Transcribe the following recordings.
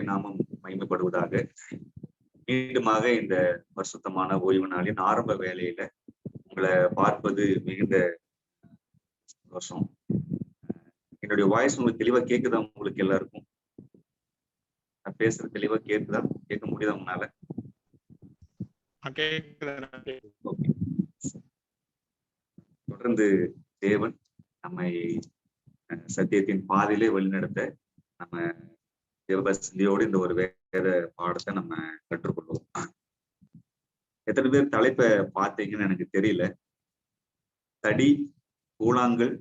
நாமம் மகிமைப்படுவதாக. மீண்டுமாக இந்த பரிசுத்தமான ஓய்வு நாளின் ஆரம்ப வேலையில உங்களை பார்ப்பது மிகுந்த சந்தோஷம். என்னுடைய வாய்ஸ் உங்களுக்கு தெளிவா கேக்குதா? உங்களுக்கு எல்லாருக்கும் நான் பேசுறது தெளிவா கேக்குதா? கேட்க முடியுதா உங்களால? தொடர்ந்து தேவன் நம்மை சத்தியத்தின் பாதையிலே வழிநடத்த நம்ம தேவபக்தியோடு இந்த ஒரு வேத பாடத்தை நம்ம கற்றுக்கொள்வோம். எத்தனை பேர் தலைப்பை பார்த்தீங்கன்னு எனக்கு தெரியல. தடி, கூழாங்கல்,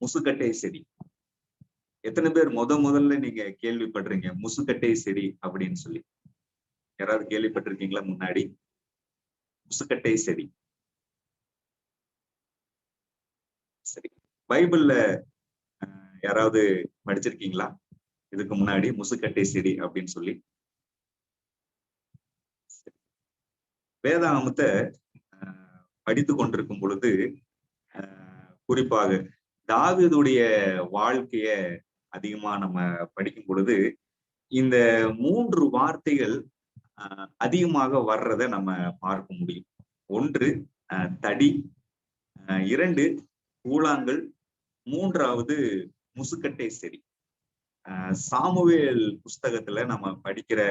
முசுக்கட்டை செடி. எத்தனை பேர் முதல்ல நீங்க கேள்விப்படுறீங்க முசுக்கட்டை செடி அப்படின்னு சொல்லி? யாராவது கேள்விப்பட்டிருக்கீங்களா முன்னாடி? முசுக்கட்டை செடி. சரி, பைபிள்ல யாராவது படிச்சிருக்கீங்களா இதுக்கு முன்னாடி முசுக்கட்டை செடி அப்படின்னு சொல்லி? வேதாகமத்தை படித்து கொண்டிருக்கும் பொழுது குறிப்பாக தாவீதுடைய வாழ்க்கைய அதிகமா நம்ம படிக்கும் பொழுது இந்த 3 வார்த்தைகள் அதிகமாக வர்றதை நம்ம பார்க்க முடியும். 1 தடி, 2 கூழாங்கல், 3வது முசுக்கட்டை செடி. சாமுவேல் புஸ்தகத்துல நம்ம படிக்கிற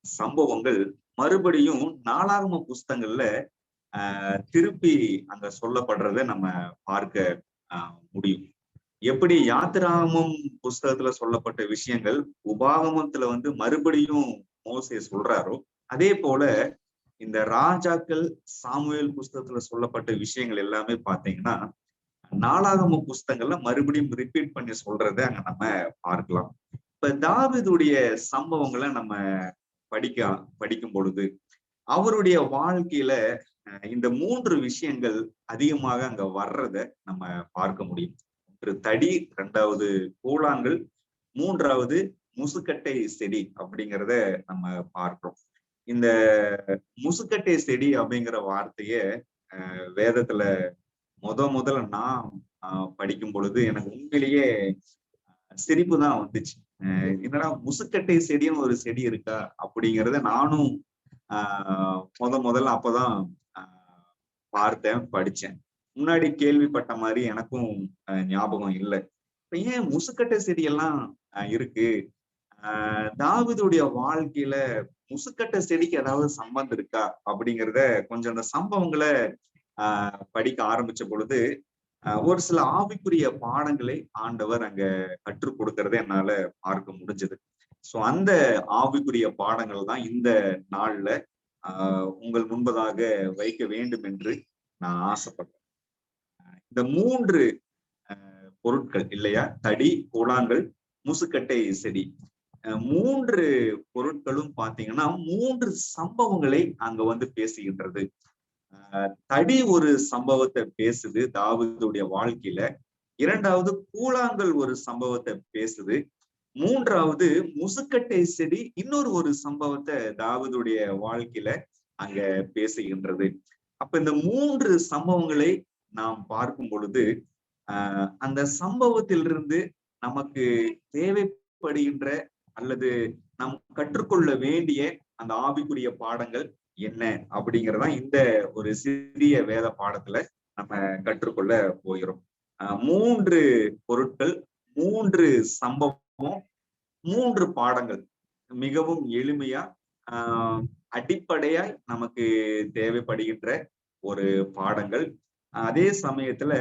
சம்பவங்கள் மறுபடியும் நாளாகம புஸ்தகங்கள்ல திருப்பி அங்க சொல்லப்படுறத நம்ம பார்க்க முடியும். எப்படி யாத்திராகமம் புஸ்தகத்துல சொல்லப்பட்ட விஷயங்கள் உபாகமத்துல மறுபடியும் மோசே சொல்றாரோ, அதே போல இந்த ராஜாக்கள் சாமுவேல் புஸ்தகத்துல சொல்லப்பட்ட விஷயங்கள் எல்லாமே பாத்தீங்கன்னா நாளாகம புஸ்தகங்கள்ல மறுபடியும் ரிப்பீட் பண்ணி சொல்றத அங்க நம்ம பார்க்கலாம். இப்ப தாவீதுடைய சம்பவங்களை நம்ம படிக்கும் பொழுது அவருடைய வாழ்க்கையில இந்த 3 விஷயங்கள் அதிகமாக அங்க வர்றத நம்ம பார்க்க முடியும். 1 தடி, 2வது கூழாங்கல், 3வது முசுக்கட்டை செடி அப்படிங்கிறத நம்ம பார்க்கிறோம். இந்த முசுக்கட்டை செடி அப்படிங்கிற வார்த்தைய வேதத்துல முதல்ல நான் படிக்கும் பொழுது எனக்கு உண்மையிலேயே சிரிப்பு தான் வந்துச்சு. என்னடா முசுக்கட்டை செடின்னு ஒரு செடி இருக்கா அப்படிங்கிறத நானும் முதல்ல அப்பதான் பார்த்தேன், படிச்சேன். முன்னாடி கேள்விப்பட்ட மாதிரி எனக்கும் ஞாபகம் இல்லை. இப்ப ஏன் முசுக்கட்டை செடியெல்லாம் இருக்கு? தாவீதுடைய வாழ்க்கையில முசுக்கட்டை செடிக்கு ஏதாவது சம்பந்தம் இருக்கா அப்படிங்கிறத கொஞ்சம் அந்த சம்பவங்களை படிக்க ஆரம்பிச்ச பொழுது ஒரு சில ஆவிக்குரிய பாடங்களை ஆண்டவர் அங்க கற்றுக் கொடுக்கறத என்னால பார்க்க முடிஞ்சது. சோ அந்த ஆவிக்குரிய பாடங்கள் தான் இந்த நாள்ல உங்கள் முன்பதாக வைக்க வேண்டும் என்று நான் ஆசைப்பட்டேன். இந்த 3 பொருட்கள் இல்லையா, தடி, கூழாங்கல், முசுக்கட்டை செடி, 3 பொருட்களும் பாத்தீங்கன்னா 3 சம்பவங்களை அங்க பேசுகின்றது. தடி ஒரு சம்பவத்தை பேசுது தாவீதுடைய வாழ்க்கையில, 2வது கூழாங்கல் ஒரு சம்பவத்தை பேசுது, 3வது முசுக்கட்டை செடி இன்னொரு ஒரு சம்பவத்தை தாவீதுடைய வாழ்க்கையில அங்க பேசுகின்றது. அப்ப இந்த 3 சம்பவங்களை நாம் பார்க்கும் பொழுது அந்த சம்பவத்திலிருந்து நமக்கு தேவைப்படுகின்ற அல்லது நாம் கற்றுக்கொள்ள வேண்டிய அந்த ஆவிக்குரிய பாடங்கள் என்ன அப்படிங்கிறதா இந்த ஒரு சிறிய வேத பாடத்துல நம்ம கற்றுக்கொள்ள போகிறோம். 3 பொருட்கள், 3 சம்பவம், 3 பாடங்கள், மிகவும் எளிமையா அடிப்படையாய் நமக்கு தேவைப்படுகின்ற ஒரு பாடங்கள். அதே சமயத்துல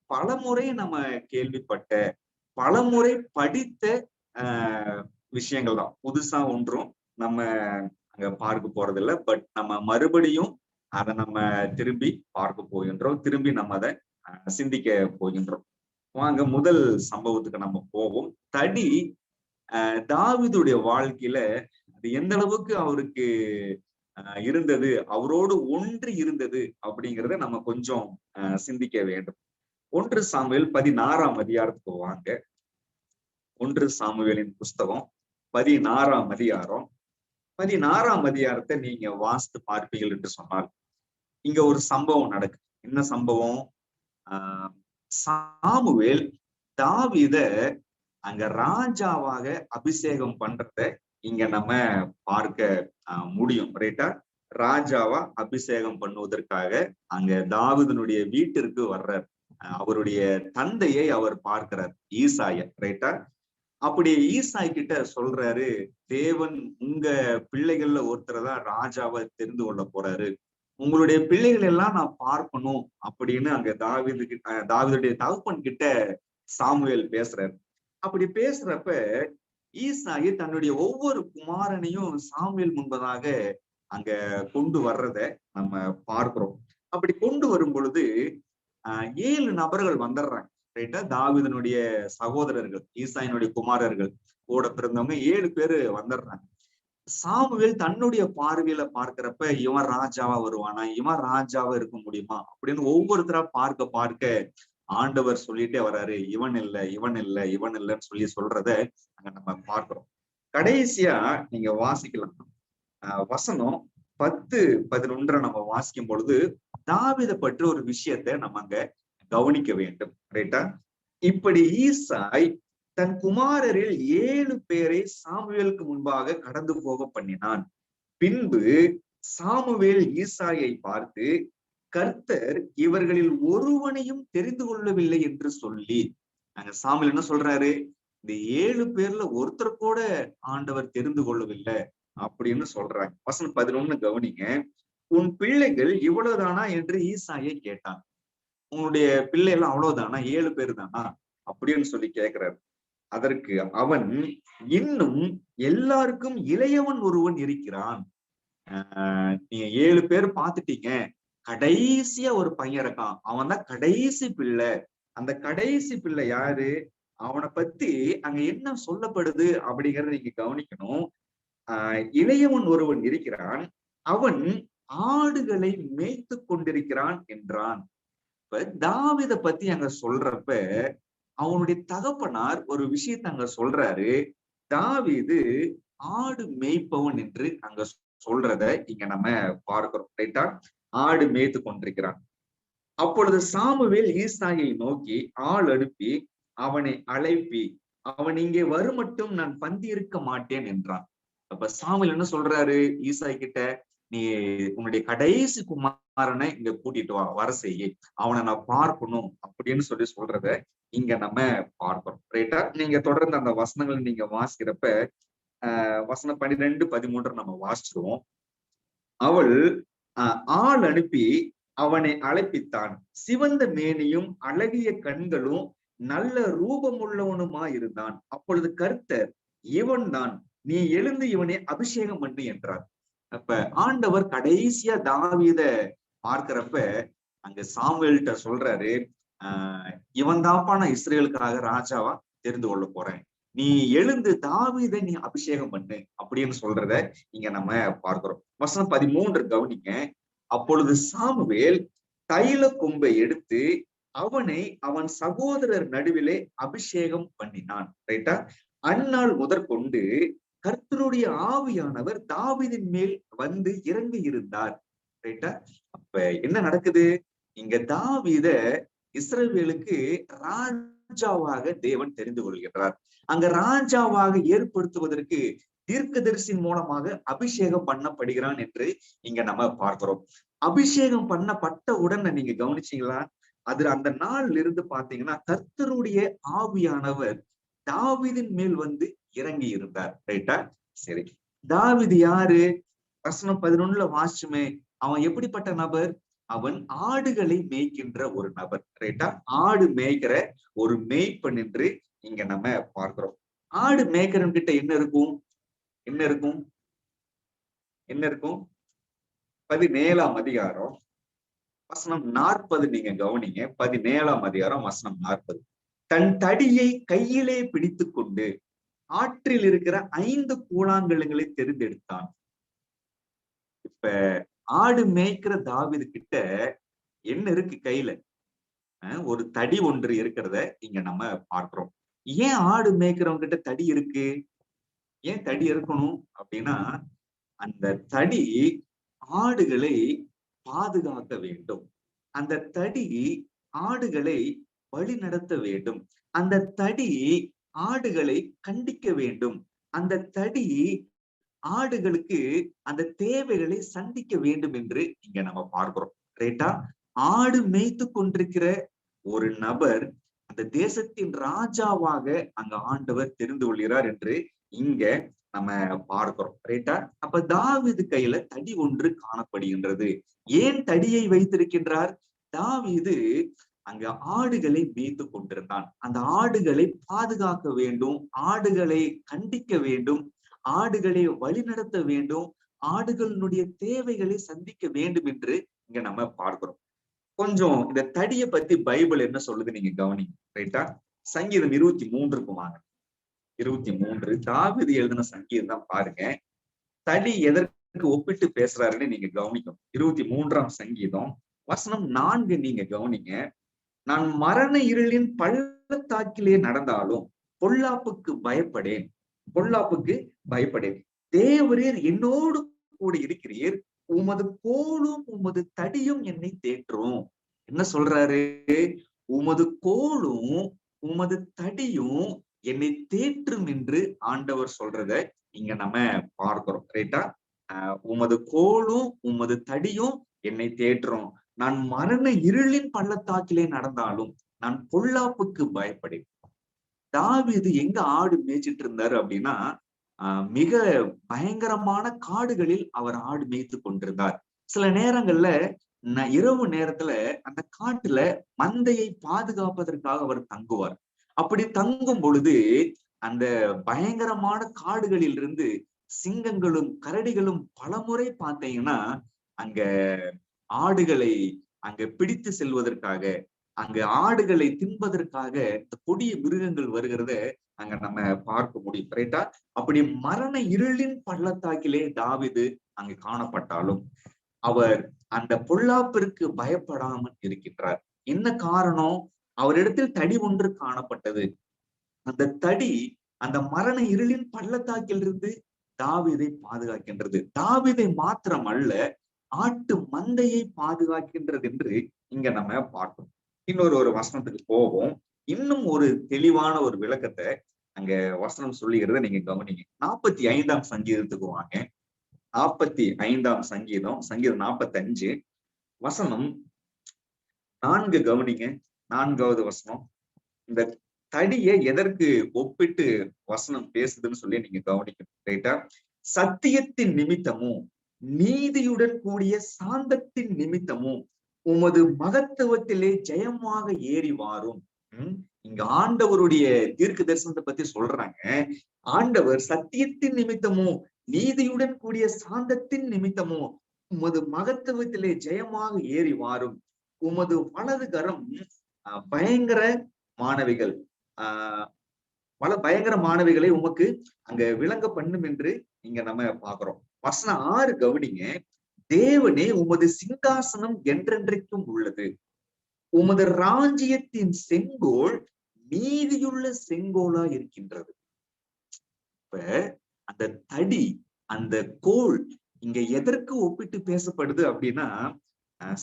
பலமுறை நம்ம கேள்விப்பட்ட, பலமுறை படித்த விஷயங்கள் தான். புதுசா ஒன்றும் நம்ம அங்க பார்க்க போறது இல்லை. பட் நம்ம மறுபடியும் அதை நம்ம திரும்பி பார்க்க போகின்றோம், திரும்பி நம்ம அதை சிந்திக்க போகின்றோம். வாங்க முதல் சம்பவத்துக்கு நம்ம போவோம். தடி தாவீதுடைய வாழ்க்கையில அது எந்த அளவுக்கு அவருக்கு இருந்தது, அவரோடு ஒன்று இருந்தது அப்படிங்கிறத நம்ம கொஞ்சம் சிந்திக்க வேண்டும். 1 சாமுவேல் 16ஆம் அதிகாரத்துக்கு வாங்க. 1 சாமுவேலின் புஸ்தகம் 16ஆம் அதிகாரம். 16ஆம் அதிகாரத்தை நீங்க வாசித்து பார்ப்பீர்கள் என்று சொன்னால் இங்க ஒரு சம்பவம் நடக்கு. என்ன சம்பவம்? சாமுவேல் தாவீத அங்க ராஜாவாக அபிஷேகம் பண்றத இங்க நம்ம பார்க்க முடியும். ரைட்டா? ராஜாவா அபிஷேகம் பண்ணுவதற்காக அங்க தாவீதுனுடைய வீட்டிற்கு வர்றார். அவருடைய தந்தையை அவர் பார்க்கிறார், ஈசாய. ரைட்டா? அப்படி ஈசாய் கிட்ட சொல்றாரு, தேவன் உங்க பிள்ளைகள்ல ஒருத்தரை தான் ராஜாவை தெரிந்து கொள்ள போறாரு. உங்களுடைய பிள்ளைகள் எல்லாம் நான் பார்க்கணும் அப்படின்னு அங்க தாவீதுடைய தகப்பன் கிட்ட சாமுவேல் பேசுறாரு. அப்படி பேசுறப்ப ஈசாயி தன்னுடைய ஒவ்வொரு குமாரனையும் சாமுவேல் முன்பதாக அங்க கொண்டு வர்றத நம்ம பார்க்கிறோம். அப்படி கொண்டு வரும் பொழுது 7 நபர்கள் வந்துடுறாங்க. ரைட்டா? தாவீதுனுடைய சகோதரர்கள், ஈசாயினுடைய குமாரர்கள் கூட பிறந்தவங்க 7 பேரு வந்துடுறாங்க. சாமுவேல் தன்னுடைய பார்வையில பார்க்கிறப்ப இவன் ராஜாவா வருவானா, இவன் ராஜாவா இருக்க முடியுமா அப்படின்னு ஒவ்வொருத்தரா பார்க்க ஆண்டவர் சொல்லிட்டே வர்றாரு, இவன் இல்ல, இவன் இல்ல, இவன் இல்லைன்னு சொல்றத அங்க நம்ம பார்க்கிறோம். கடைசியா நீங்க வாசிக்கலாம், வசனம் 10-11 நம்ம வாசிக்கும் பொழுது தாவீதை பற்றி ஒரு விஷயத்தை நம்ம அங்க கவனிக்க வேண்டும். ரைட்டா? இப்படி ஈசாய் தன் குமாரரில் 7 பேரை சாமுவேலுக்கு முன்பாக கடந்து போக பண்ணினான். பின்பு சாமுவேல் ஈசாயை பார்த்து, கர்த்தர் இவர்களில் ஒருவனையும் தெரிந்து கொள்ளவில்லை என்று சொல்லி, அங்க சாமுவேல் என்ன சொல்றாரு, இந்த 7 பேர்ல ஒருத்தர் கூட ஆண்டவர் தெரிந்து கொள்ளவில்லை அப்படின்னு சொல்றாங்க. வசனம் 11 கவனிங்க. உன் பிள்ளைகள் இவ்வளவுதானா என்று ஈசாயை கேட்டான். உன்னுடைய பிள்ளை எல்லாம் அவ்வளவுதானா, 7 பேர் தானா அப்படின்னு சொல்லி கேட்கிறாரு. அதற்கு அவன், இன்னும் எல்லாருக்கும் இளையவன் ஒருவன் இருக்கிறான். நீங்க 7 பேர் பார்த்துட்டீங்க, கடைசியா ஒரு பையன் இருக்கான், அவன் தான் கடைசி பிள்ளை. அந்த கடைசி பிள்ளை யாரு, அவனை பத்தி அங்க என்ன சொல்லப்படுது அப்படிங்கறத நீங்க கவனிக்கணும். இளையவன் ஒருவன் இருக்கிறான், அவன் ஆடுகளை மேய்த்து கொண்டிருக்கிறான் என்றான். இப்ப தாவீதை பத்தி அங்க சொல்றப்ப அவனுடைய தகப்பனார் ஒரு விஷயத்த அங்க சொல்றாரு, தாவீது ஆடு மேய்ப்பவன் என்று அங்க சொல்றத இங்க நம்ம பார்க்கிறோம். ரைட்டா? ஆடு மேய்த்து கொண்டிருக்கிறான். அப்பொழுது சாமுவேல் ஈசாயை நோக்கி ஆள் அனுப்பி அவனை அழைப்பி, அவன் இங்கே வருமட்டும் நான் பந்தி இருக்க மாட்டேன் என்றான். அப்ப சாமுவேல் என்ன சொல்றாரு ஈசாய் கிட்ட, நீ உன்னுடைய கடைசி குமாரனை இங்க கூட்டிட்டு வர செய்ய, அவனை நான் பார்க்கணும் அப்படின்னு சொல்றத இங்க நம்ம பார்க்கிறோம். ரைட்டா? நீங்க தொடர்ந்து அந்த வசனங்களை நீங்க வாசிக்கிறப்ப வசனம் 12-13 நம்ம வாசிச்சிருவோம். அவள் ஆள் அனுப்பி அவனை அழைப்பித்தான். சிவந்த மேனியும் அழகிய கண்களும் நல்ல ரூபமுள்ளவனுமா இருந்தான். அப்பொழுது கர்த்தர், இவன் தான், நீ எழுந்து இவனை அபிஷேகம் பண்ணு என்றார். அப்ப ஆண்டவர் கடைசியா தாவீத பார்க்கிறப்ப அங்க சாமுவேல்கிட்ட சொல்றாரு, இவன் தான்ப்பா நான் இஸ்ரேலுக்காக ராஜாவா தெரிந்து கொள்ள போறேன், நீ எழுந்து தாவீதை நீ அபிஷேகம் பண்ணு அப்படின்னு சொல்றத இங்க நம்ம பார்க்கிறோம். வசனம் 13 கவனிங்க. அப்பொழுது சாமுவேல் தைல கொம்பை எடுத்து அவனை அவன் சகோதரர் நடுவிலே அபிஷேகம் பண்ணினான். ரைட்டா? அந்நாள் முதற்கொண்டு கர்த்தருடைய ஆவியானவர் தாவீதின் மேல் வந்து இறங்கி இருந்தார். ரைட்டா? அப்ப என்ன நடக்குது, இங்க தாவீத இஸ்ரவேலுக்கு ராஜாவாக தேவன் தெரிந்து கொள்கின்றார். அங்க ராஜாவாக ஏற்படுத்துவதற்கு தீர்க்கதரிசியின் மூலமாக அபிஷேகம் பண்ணப்படுகிறான் என்று இங்க நம்ம பார்க்கிறோம். அபிஷேகம் பண்ணப்பட்ட உடனே நீங்க கவனிச்சீங்களா, அதுல அந்த நாள்ல இருந்து பாத்தீங்கன்னா கர்த்தருடைய ஆவியானவர் தாவீதின் மேல் வந்து இறங்கி இருந்தார். ரைட்டா? சரி, தாவீது யாரு, வசனம் 11 வாசிச்சுமே, அவன் எப்படிப்பட்ட நபர், அவன் ஆடுகளை மேய்க்கின்ற ஒரு நபர். ரைட்டா? ஆடு மேய்க்கிற ஒரு மேய்ப்பன் என்று இங்க நம்ம பார்க்கிறோம். ஆடு மேய்க்கிறவன் கிட்ட என்ன இருக்கும், என்ன இருக்கும், என்ன இருக்கும்? 17ஆம் அதிகாரம் வசனம் 40 நீங்க கவனிங்க. 17ஆம் அதிகாரம் வசனம் 40. தன் தடியை கையிலே பிடித்து கொண்டு ஆற்றில் இருக்கிற 5 கூழாங்கல்களை தெரிந்தெடுத்தான். இப்ப ஆடு மேய்க்கிற தாவீது கிட்ட என்ன இருக்கு கையில, ஒரு தடி ஒன்று இருக்கிறத இங்க நம்ம பார்க்கிறோம். ஏன் ஆடு மேய்க்கிறவங்க கிட்ட தடி இருக்கு, ஏன் தடி இருக்கணும் அப்படின்னா, அந்த தடி ஆடுகளை பாதுகாக்க வேண்டும், அந்த தடி ஆடுகளை வழி நடத்த வேண்டும், அந்த தடி ஆடுகளை கண்டிக்க வேண்டும். அந்த தடி ஆடுகளுக்கு அந்த தேவைகளை சந்திக்க வேண்டும் என்று இங்க நம்ம பார்க்கிறோம். ரைட்டா? ஆடு மேய்த்து கொண்டிருக்கிற ஒரு நபர் அந்த தேசத்தின் ராஜாவாக அங்க ஆண்டவர் தெரிந்து கொள்கிறார் என்று இங்க நம்ம பார்க்கிறோம். ரைட்டா? அப்ப தாவீது கையில தடி ஒன்று காணப்படுகின்றது. ஏன் தடியை வைத்திருக்கின்றார்? தாவீது அங்க ஆடுகளை மேய்த்து கொண்டிருந்தான். அந்த ஆடுகளை பாதுகாக்க வேண்டும், ஆடுகளை கண்டிக்க வேண்டும், ஆடுகளை வழிநடத்த வேண்டும், ஆடுகளினுடைய தேவைகளை சந்திக்க வேண்டும் என்று இங்க நம்ம பார்க்கிறோம். கொஞ்சம் இந்த தடியை பத்தி பைபிள் என்ன சொல்லுது நீங்க கவனிங்க. ரைட்டா? சங்கீதம் 23க்கு வாங்க. 23 தாவீது எழுதின சங்கீதம் தான் பாருங்க. தடி எதற்கு ஒப்பிட்டு பேசுறாருன்னு நீங்க கவனிக்கணும். 23ஆம் சங்கீதம் வசனம் 4 நீங்க கவனிங்க. நான் மரண இருளின் பள்ளத்தாக்கிலே நடந்தாலும் பொல்லாப்புக்கு பயப்படேன், பொல்லாப்புக்கு பயப்படேன். தேவரீர் என்னோடு கூட இருக்கிறீர், உமது கோலும் உமது தடியும் என்னை தேற்றும். என்ன சொல்றாரு? உமது கோலும் உமது தடியும் என்னை தேற்றும் என்று ஆண்டவர் சொல்றத இங்க நம்ம பார்க்கிறோம். ரைட்டா? உமது கோலும் உமது தடியும் என்னை தேற்றும். நான் மரண இருளின் பள்ளத்தாக்கிலே நடந்தாலும் நான் பொல்லாப்புக்கு பயப்படேன். தாவீது எங்க ஆடு மேய்ச்சிட்டு இருந்தாரு அப்படின்னா, மிக பயங்கரமான காடுகளில் அவர் ஆடு மேய்த்து கொண்டிருந்தார். சில நேரங்கள்ல இரவு நேரத்துல அந்த காட்டுல மந்தையை பாதுகாப்பதற்காக அவர் தங்குவார். அப்படி தங்கும் பொழுது அந்த பயங்கரமான காடுகளில் இருந்து சிங்கங்களும் கரடிகளும் பலமுறை பார்த்தீங்கன்னா அங்க ஆடுகளை அங்க பிடித்து செல்வதற்காக, அங்க ஆடுகளை தின்பதற்காக இந்த கொடிய மிருகங்கள் வருகிறத அங்க நம்ம பார்க்க முடியும். ரைட்டா? அப்படி மரண இருளின் பள்ளத்தாக்கிலே தாவீது அங்கு காணப்பட்டாலும் அவர் அந்த பொல்லாப்பிற்கு பயப்படாமல் இருக்கின்றார். என்ன காரணம்? அவரிடத்தில் தடி ஒன்று காணப்பட்டது. அந்த தடி அந்த மரண இருளின் பள்ளத்தாக்கில் இருந்து தாவீதை பாதுகாக்கின்றது. தாவீதை மாத்திரம் அல்ல, ஆட்டு மந்தையை பாதுகாக்கின்றது என்று இங்க நம்ம பார்க்கணும். இன்னொரு வசனத்துக்கு போவோம். இன்னும் ஒரு தெளிவான ஒரு விளக்கத்தை அங்க வசனம் சொல்லுகிறத நீங்க கவனிங்க. 45ஆம் சங்கீதத்துக்கு வாங்க. 45ஆம் சங்கீதம் 45 வசனம் 4 கவனிங்க. 4வது வசனம். இந்த தடியை எதற்கு ஒப்பிட்டு வசனம் பேசுதுன்னு சொல்லி நீங்க கவனிக்கணும். ரைட்டா? சத்தியத்தின் நிமித்தமும் நீதியுடன் கூடிய சாந்தத்தின் நிமித்தமும் உமது மகத்துவத்திலே ஜெயமாக ஏறி வாரும். இங்க ஆண்டவருடைய தீர்க்க தரிசனத்தை பத்தி சொல்றாங்க. ஆண்டவர் சத்தியத்தின் நிமித்தமும் நீதியுடன் கூடிய சாந்தத்தின் நிமித்தமும் உமது மகத்துவத்திலே ஜெயமாக ஏறி வாரும். உமது வலது கரம் பயங்கர மாணவிகள் பயங்கர மாணவிகளை உமக்கு அங்க விளங்க பண்ணும் என்று இங்க நம்ம பாக்குறோம். வசனம் 6 கவனிங்க. தேவனே உமது சிங்காசனம் என்றென்றைக்கும் உள்ளது, உமது ராஜ்யத்தின் செங்கோல் நீதியுள்ள செங்கோலா இருக்கின்றது. இப்ப அந்த தடி அந்த கோல் இங்க எதற்கு ஒப்பிட்டு பேசப்படுது அப்படின்னா,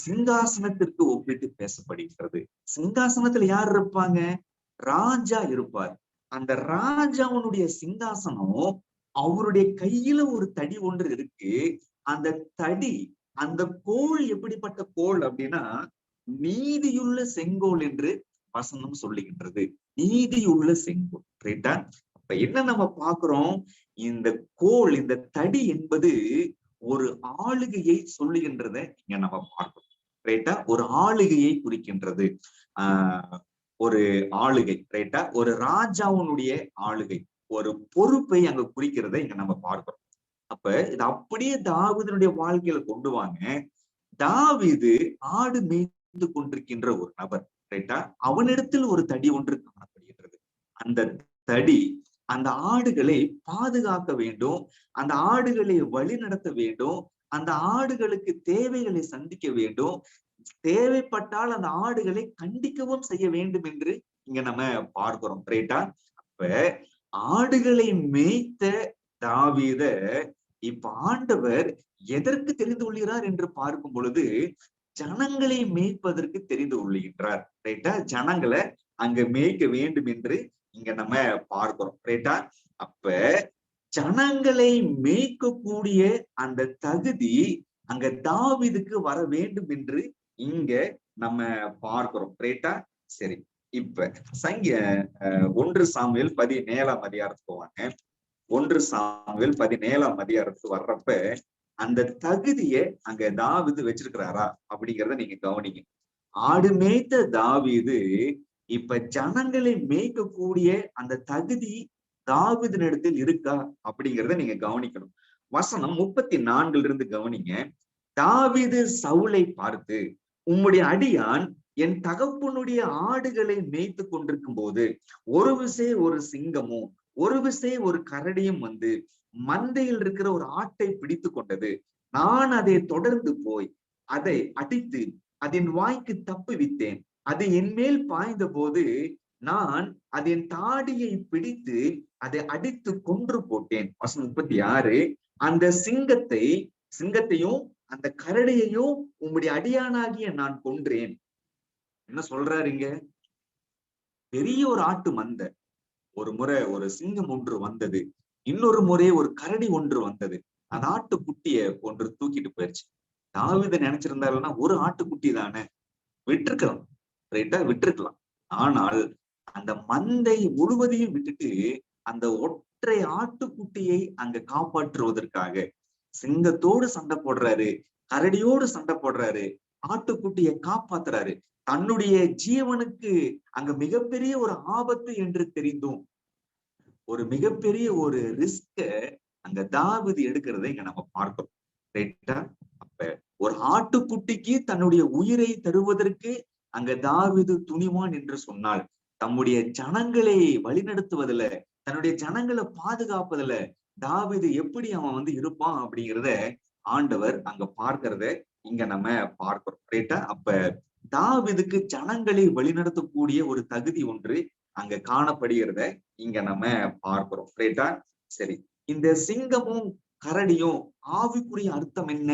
சிங்காசனத்திற்கு ஒப்பிட்டு பேசப்படுகிறது. சிங்காசனத்துல யார் இருப்பாங்க? ராஜா இருப்பார். அந்த ராஜாவுடைய சிங்காசனம் அவருடைய கையில ஒரு தடி ஒன்று இருக்கு. அந்த தடி அந்த கோல் எப்படிப்பட்ட கோல் அப்படின்னா நீதியுள்ள செங்கோல் என்று வசனம் சொல்லுகின்றது. நீதியுள்ள செங்கோல். ரைட்டா? அப்ப என்ன நம்ம பாக்குறோம்? இந்த கோல் இந்த தடி என்பது ஒரு ஆளுகையை சொல்லுகின்றத இங்க நம்ம பார்க்கிறோம். ரைட்டா? ஒரு ஆளுகையை குறிக்கின்றது. ஒரு ஆளுகை. ரைட்டா? ஒரு ராஜாவுடைய ஆளுகை, ஒரு பொறுப்பை அங்க குறிக்கிறத இங்க நம்ம பார்க்கிறோம். அப்ப இது அப்படியே தாவீதுடைய வாழ்க்கையில கொண்டு வாங்க. தாவீது ஆடு மேய்த்து கொண்டிருக்கின்ற ஒரு நபர். ரைட்டா? அவனிடத்தில் ஒரு தடி ஒன்று காணப்படுகின்றது. அந்த தடி அந்த ஆடுகளை பாதுகாக்க வேண்டும், அந்த ஆடுகளை வழி நடத்த வேண்டும், அந்த ஆடுகளுக்கு தேவைகளை சந்திக்க வேண்டும், தேவைப்பட்டால் அந்த ஆடுகளை கண்டிக்கவும் செய்ய வேண்டும் என்று இங்க நம்ம பார்க்கிறோம். ரைட்டா? அப்ப ஆடுகளை மேய்த்த தாவீத இப்ப ஆண்டவர் எதற்கு தெரிந்து கொள்கிறார் என்று பார்க்கும் பொழுது ஜனங்களை மேய்ப்பதற்கு தெரிந்து கொள்கின்றார். ரைட்டா? ஜனங்களை அங்க மேய்க்க வேண்டும் என்று இங்க நம்ம பார்க்கிறோம். ரைட்டா? அப்ப ஜனங்களை மேய்க்கக்கூடிய அந்த தகுதி அங்க தாவீதுக்கு வர வேண்டும் என்று இங்க நம்ம பார்க்கிறோம். ரைட்டா? சரி. இப்ப சங்க 1 சாமுவேல் 17ஆம் அதிகாரத்துக்கு போவாங்க. 1 சாமுவேல் 17ஆம் அதிகாரத்துக்கு வர்றப்ப அந்த தகுதியை அங்க தாவீது வச்சிருக்கிறாரா அப்படிங்கிறத நீங்க கவனிங்க. ஆடு மேய்த்த தாவீது இப்ப ஜனங்களை மேய்க்கக்கூடிய அந்த தகுதி தாவீதினிடத்தில் இருக்கா அப்படிங்கிறத நீங்க கவனிக்கணும். வசனம் 34 இருந்து கவனிங்க. தாவீது சவுலை பார்த்து, உம்முடைய அடியான் என் தகப்பனுடைய ஆடுகளை மேய்த்து கொண்டிருக்கும் போது ஒரு விசை ஒரு சிங்கமும் ஒரு விசை ஒரு கரடியும் வந்து மந்தையில் இருக்கிற ஒரு ஆட்டை பிடித்து கொண்டது. நான் அதை தொடர்ந்து போய் அதை அடித்து அதன் வாய்க்கு தப்புவித்தேன். அது என் மேல் பாய்ந்த போது நான் அதன் தாடியை பிடித்து அதை அடித்து கொன்று போட்டேன். வசனம் 36. அந்த சிங்கத்தையும் அந்த கரடியையும் உம்முடைய அடியானாகிய நான் கொன்றேன். என்ன சொல்றாருங்க? பெரிய ஒரு ஆட்டு மந்தை, ஒரு முறை ஒரு சிங்கம் ஒன்று வந்தது, இன்னொரு முறை ஒரு கரடி ஒன்று வந்தது. அந்த ஆட்டுக்குட்டிய ஒன்று தூக்கிட்டு போயிருச்சு. தாவீது நினைச்சிருந்தாருன்னா ஒரு ஆட்டுக்குட்டி தானே, விட்டுருக்கலாம். ரைட்டா? விட்டுருக்கலாம். ஆனால் அந்த மந்தை முழுவதையும் விட்டுட்டு அந்த ஒற்றை ஆட்டுக்குட்டியை அங்க காப்பாற்றுவதற்காக சிங்கத்தோடு சண்டை போடுறாரு, கரடியோடு சண்டை போடுறாரு, ஆட்டுக்குட்டியை காப்பாத்துறாரு. தன்னுடைய ஜீவனுக்கு அங்க மிகப்பெரிய ஒரு ஆபத்து என்று தெரிந்தும் ஒரு மிகப்பெரிய ஒரு ரிஸ்க அங்க தாவீது எடுக்கிறதை இங்க நம்ம பார்க்கிறோம். ரைட்டா? அப்ப ஒரு ஆட்டுக்குட்டிக்கு தன்னுடைய உயிரை தருவதற்கு அங்க தாவீது துணிவான் என்று சொன்னால், தம்முடைய ஜனங்களை வழிநடத்துவதில, தன்னுடைய ஜனங்களை பாதுகாப்பதில தாவீது எப்படி அவன் வந்து இருப்பான் அப்படிங்கிறத ஆண்டவர் அங்க பார்க்கிறத இங்க நம்ம பார்க்கிறோம். ரைட்டா? அப்ப தாவீதுக்கு ஜனங்களை வழிநடத்தக்கூடிய ஒரு தகுதி ஒன்று அங்க காணப்படுகிறத இங்க நம்ம பார்க்கிறோம். ரைட்டா? சரி. இந்த சிங்கமும் கரடியும் ஆவிக்குரிய அர்த்தம் என்ன?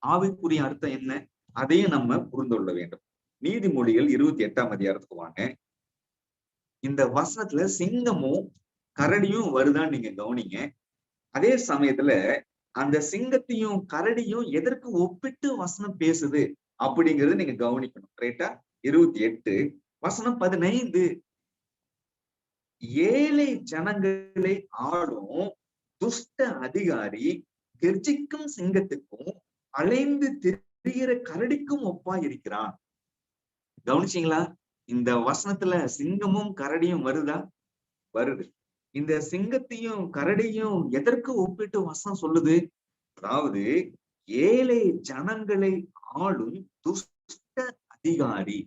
ஆவிக்குரிய அர்த்தம் என்ன? அதையும் நம்ம புரிந்து கொள்ள வேண்டும். நீதிமொழிகள் 28ஆம் அதிகாரத்துக்கு வாங்க. இந்த வசனத்துல சிங்கமும் கரடியும் வருதான்னு நீங்க கவனிங்க. அதே சமயத்துல அந்த சிங்கத்தையும் கரடியும் எதற்கு ஒப்பிட்டு வசனம் பேசுது அப்படிங்கறது நீங்க கவனிக்கணும். ரைட்டா? 28 வசனம் 15. ஏழை ஜனங்களை ஆளும் துஷ்ட அதிகாரி கெர்ச்சிக்கும் சிங்கத்துக்கும் அலைந்து திரிகிற கரடிக்கும் ஒப்பா இருக்கிறான். கவனிச்சீங்களா? இந்த வசனத்துல சிங்கமும் கரடியும் வருதா? வருது. இந்த சிங்கத்தையும் கரடியும் எதற்கு ஒப்பிட்டு வசனம் சொல்லுது? அதாவது ஏழை ஜனங்களை ஆளும் துஷ்ட அதிகாரி.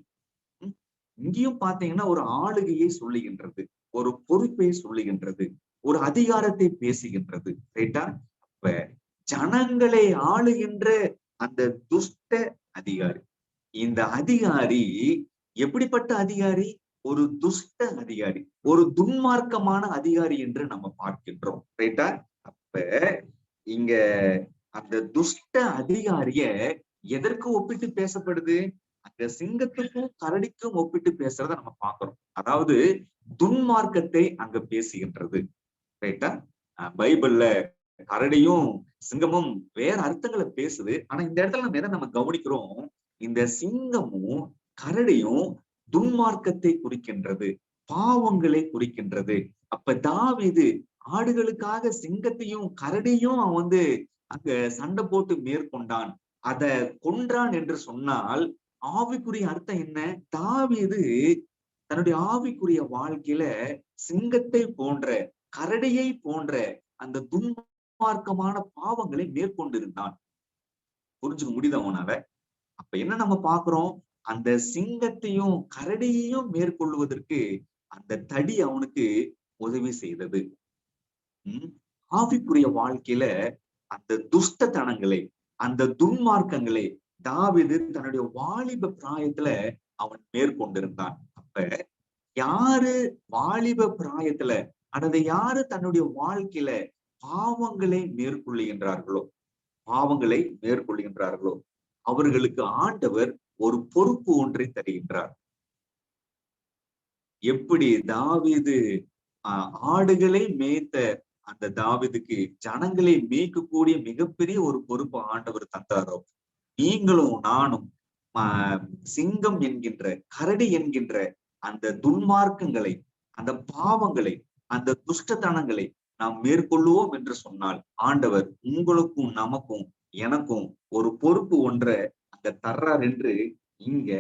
இங்கேயும் பாத்தீங்கன்னா ஒரு ஆளுகையை சொல்லுகின்றது, ஒரு பொறுப்பை சொல்லுகின்றது, ஒரு அதிகாரத்தை பேசுகின்றது. ரைட்டா? அப்ப ஜனங்களை ஆளுகின்ற அந்த துஷ்ட அதிகாரி, இந்த அதிகாரி எப்படிப்பட்ட அதிகாரி? ஒரு துஷ்ட அதிகாரி, ஒரு துன்மார்க்கமான அதிகாரி என்று நம்ம பார்க்கின்றோம். ரைட்டா? அப்ப இங்க அந்த துஷ்ட அதிகாரிய எதற்கு ஒப்பிட்டு பேசப்படுது? அந்த சிங்கத்துக்கும் கரடிக்கும் ஒப்பிட்டு பேசுறத நம்ம பார்க்கிறோம். அதாவது துன்மார்க்கத்தை அங்க பேசுகின்றது. ரைட்டா? பைபிள்ல கரடியும் சிங்கமும் வேற அர்த்தங்களை பேசுது. ஆனா இந்த இடத்துல நம்ம எதை நம்ம கவனிக்கிறோம்? இந்த சிங்கமும் கரடியும் துன்மார்க்கத்தை குறிக்கின்றது, பாவங்களை குறிக்கின்றது. அப்ப தாவீது ஆடுகளுக்காக சிங்கத்தையும் கரடியும் அவன் வந்து அங்க சண்டை போட்டு மேற்கொண்டான், அத கொன்றான் என்று சொன்னால் ஆவிக்குரிய அர்த்தம் என்ன? தாவீது தன்னுடைய ஆவிக்குரிய வாழ்க்கையில சிங்கத்தை போன்ற கரடியை போன்ற அந்த துன்மார்க்கமான பாவங்களை மேற்கொண்டிருந்தான். புரிஞ்சுக்க முடியுதா உனால? அப்ப என்ன நம்ம பாக்குறோம்? அந்த சிங்கத்தையும் கரடியையும் மேற்கொள்வதற்கு அந்த தடி அவனுக்கு உதவி செய்தது. ஆவிக்குரிய வாழ்க்கையில அந்த துஷ்டத்தனங்களை, அந்த துன்மார்க்கங்களை தாவீது தன்னுடைய வாலிப பிராயத்துல அவன் மேற்கொண்டிருந்தான். அப்ப யாரு வாலிப பிராயத்துல அல்லது யாரு தன்னுடைய வாழ்க்கையில பாவங்களை மேற்கொள்ளுகின்றார்களோ அவர்களுக்கு ஆண்டவர் ஒரு பொறுப்பு ஒன்றை தருகின்றார். எப்படி தாவீது ஆடுகளை மேய்த்த அந்த தாவீதுக்கு ஜனங்களை மேய்க்கக்கூடிய மிகப்பெரிய ஒரு பொறுப்பு ஆண்டவர் தந்தாரோ, நீங்களும் நானும் சிங்கம் என்கின்ற, கரடி என்கின்ற அந்த துன்மார்க்கங்களை, அந்த பாவங்களை, அந்த துஷ்டத்தனங்களை நாம் மேற்கொள்ளுவோம் என்று சொன்னால், ஆண்டவர் உங்களுக்கும் நமக்கும் எனக்கும் ஒரு பொறுப்பு ஒன்றை அங்க தர்றார் என்று இங்க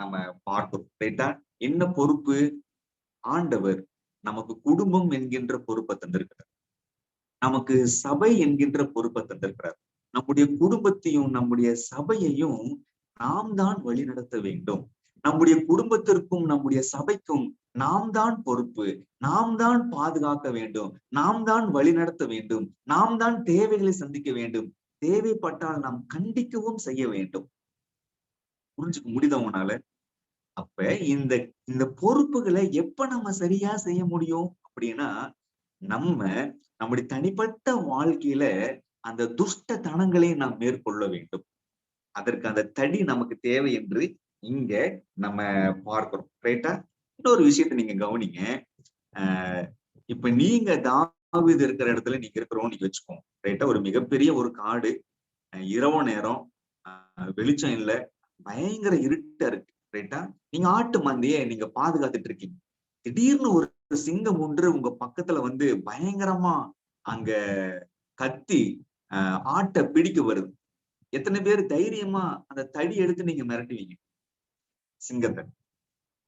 நம்ம பார்க்கிறோம். ரைட்டா? என்ன பொறுப்பு? ஆண்டவர் நமக்கு குடும்பம் என்கின்ற பொறுப்பை தந்திருக்கிறார். நமக்கு சபை என்கின்ற பொறுப்பை தந்திருக்கிறார். நம்முடைய குடும்பத்தையும் நம்முடைய சபையையும் நாம் தான் வழிநடத்த வேண்டும். நம்முடைய குடும்பத்திற்கும் நம்முடைய சபைக்கும் நாம் தான் பொறுப்பு, நாம் தான் பாதுகாக்க வேண்டும், நாம் தான் வழிநடத்த வேண்டும், நாம் தான் தேவைகளை சந்திக்க வேண்டும், தேவைப்பட்டால் நாம் கண்டிக்கவும் செய்ய வேண்டும். புரிஞ்சுக்க முடியுதா உங்களால? அப்ப இந்த இந்த பொறுப்புகளை எப்ப நம்ம சரியா செய்ய முடியும் அப்படின்னா, நம்முடைய தனிப்பட்ட வாழ்க்கையில அந்த துஷ்ட தனங்களை நாம் மேற்கொள்ள வேண்டும். அதற்கு அந்த தடி நமக்கு தேவை என்று இங்க நம்ம பார்க்கிறோம். ரைட்டா? இன்னொரு விஷயத்த நீங்க கவனிங்க. இப்ப நீங்க தாவீது இருக்கிற இடத்துல நீங்க இருக்கிறோம் நீங்க வச்சுக்கோங்க. ரைட்டா? ஒரு மிகப்பெரிய ஒரு காடு, இரவு நேரம், வெளிச்சம் இல்ல, பயங்கர இருட்டா இருக்கு. ரைட்டா? நீங்க ஆட்டு மந்தைய நீங்க பாதுகாத்துட்டு இருக்கீங்க. திடீர்னு ஒரு சிங்கம் ஒன்று உங்க பக்கத்துல வந்து பயங்கரமா அங்க கத்தி ஆட்டை பிடிக்க வருது. எத்தனை பேர் தைரியமா அந்த தடி எடுத்து நீங்க மிரட்டுவீங்க? சிங்கத்தை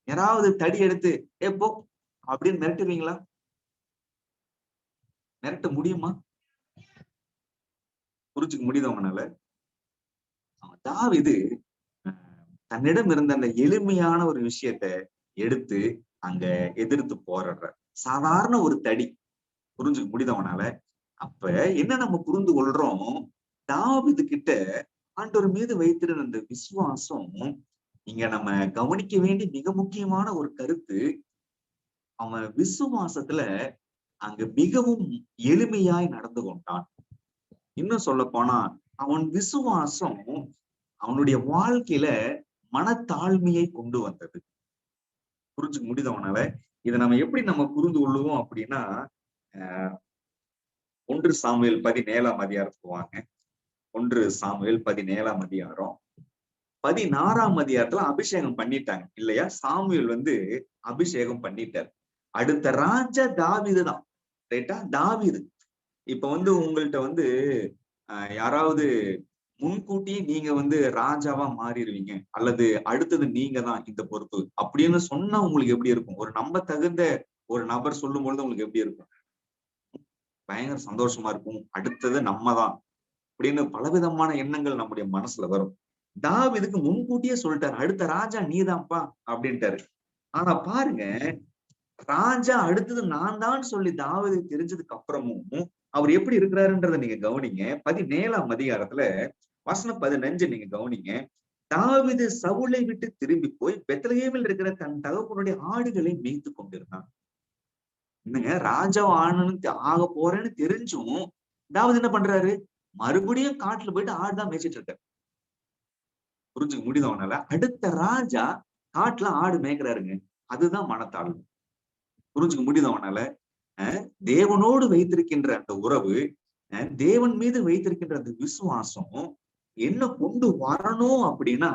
யாராவது தடி எடுத்து போ அப்படின்னு மிரட்டுவீங்களா? மிரட்ட முடியுமா? புரிஞ்சுக்க முடியுது அவனால? தாவீது தன்னிடம் இருந்த அந்த எளிமையான ஒரு விஷயத்த எடுத்து அங்க எதிர்த்து போராடுற சாதாரண ஒரு தடி. புரிஞ்சுக்க முடியுது அவனால? அப்ப என்ன நம்ம புரிந்து கொள்றோம்? தாவீது கிட்ட ஆண்டவர் மீது வைத்திருந்த அந்த விசுவாசம், இங்க நம்ம கவனிக்க வேண்டிய மிக முக்கியமான ஒரு கருத்து, அவன் விசுவாசத்துல அங்க மிகவும் எளிமையாய் நடந்து கொண்டான். இன்னும் சொல்ல போனா அவன் விசுவாசம் அவனுடைய வாழ்க்கையில மனத்தாழ்மையை கொண்டு வந்தது. புரிஞ்சுக்க முடியுது அவனால? இதை நம்ம எப்படி நம்ம புரிந்து கொள்ளுவோம் அப்படின்னா, 1 சாமுவேல் 17ஆம் அதிகாரத்துக்கு வாங்க. 1 சாமுவேல் 17ஆம் அதிகாரம் 16ஆம் அதிகாரத்துல அபிஷேகம் பண்ணிட்டாங்க இல்லையா? சாமுவேல் வந்து அபிஷேகம் பண்ணிட்டார். அடுத்த ராஜா தாவீது தான். ரைட்டா? தாவீது. இப்ப வந்து உங்கள்கிட்ட வந்து யாராவது முன்கூட்டியே நீங்க வந்து ராஜாவா மாறிடுவீங்க, அல்லது அடுத்தது நீங்க தான் இந்த பொறுப்பு அப்படின்னு சொன்னா உங்களுக்கு எப்படி இருக்கும்? ஒரு நம்ப தகுந்த ஒரு நபர் சொல்லும் பொழுது உங்களுக்கு எப்படி இருக்கும்? பயங்கர சந்தோஷமா இருக்கும். அடுத்தது நம்ம தான் அப்படின்னு பலவிதமான எண்ணங்கள் நம்முடைய மனசுல வரும். தாவீதுக்கு முன்கூட்டியே சொல்லிட்டாரு, அடுத்த ராஜா நீதான்ப்பா அப்படின்ட்டாரு. ஆனா பாருங்க, ராஜா அடுத்தது நான் தான் சொல்லி தாவீது தெரிஞ்சதுக்கு அப்புறமும் அவர் எப்படி இருக்கிறாருன்றத நீங்க கவனிங்க. 17ஆம் அதிகாரத்துல வசனம் 15 நீங்க கவனிங்க. தாவீது சவுலை விட்டு திரும்பி போய் பெத்லகேமில் இருக்கிற தன் தகப்பனுடைய ஆடுகளை மேய்த்து கொண்டிருந்தான். என்னங்க, ராஜா ஆக போறேன்னு தெரிஞ்சும் தாவீது என்ன பண்றாரு? மறுபடியும் காட்டுல போயிட்டு ஆடுதான் மேய்ச்சிட்டு இருக்காரு. புரிஞ்சுக்க முடியுது அவனால? அடுத்த ராஜா காட்டுல ஆடு மேய்க்கிறாருங்க. அதுதான் மனத்தாழ்வு. புரிஞ்சுக்க முடியுது அவனால? தேவனோடு வைத்திருக்கின்ற அந்த உறவு, தேவன் மீது வைத்திருக்கின்ற அந்த விசுவாசம் என்ன கொண்டு வரணும் அப்படின்னா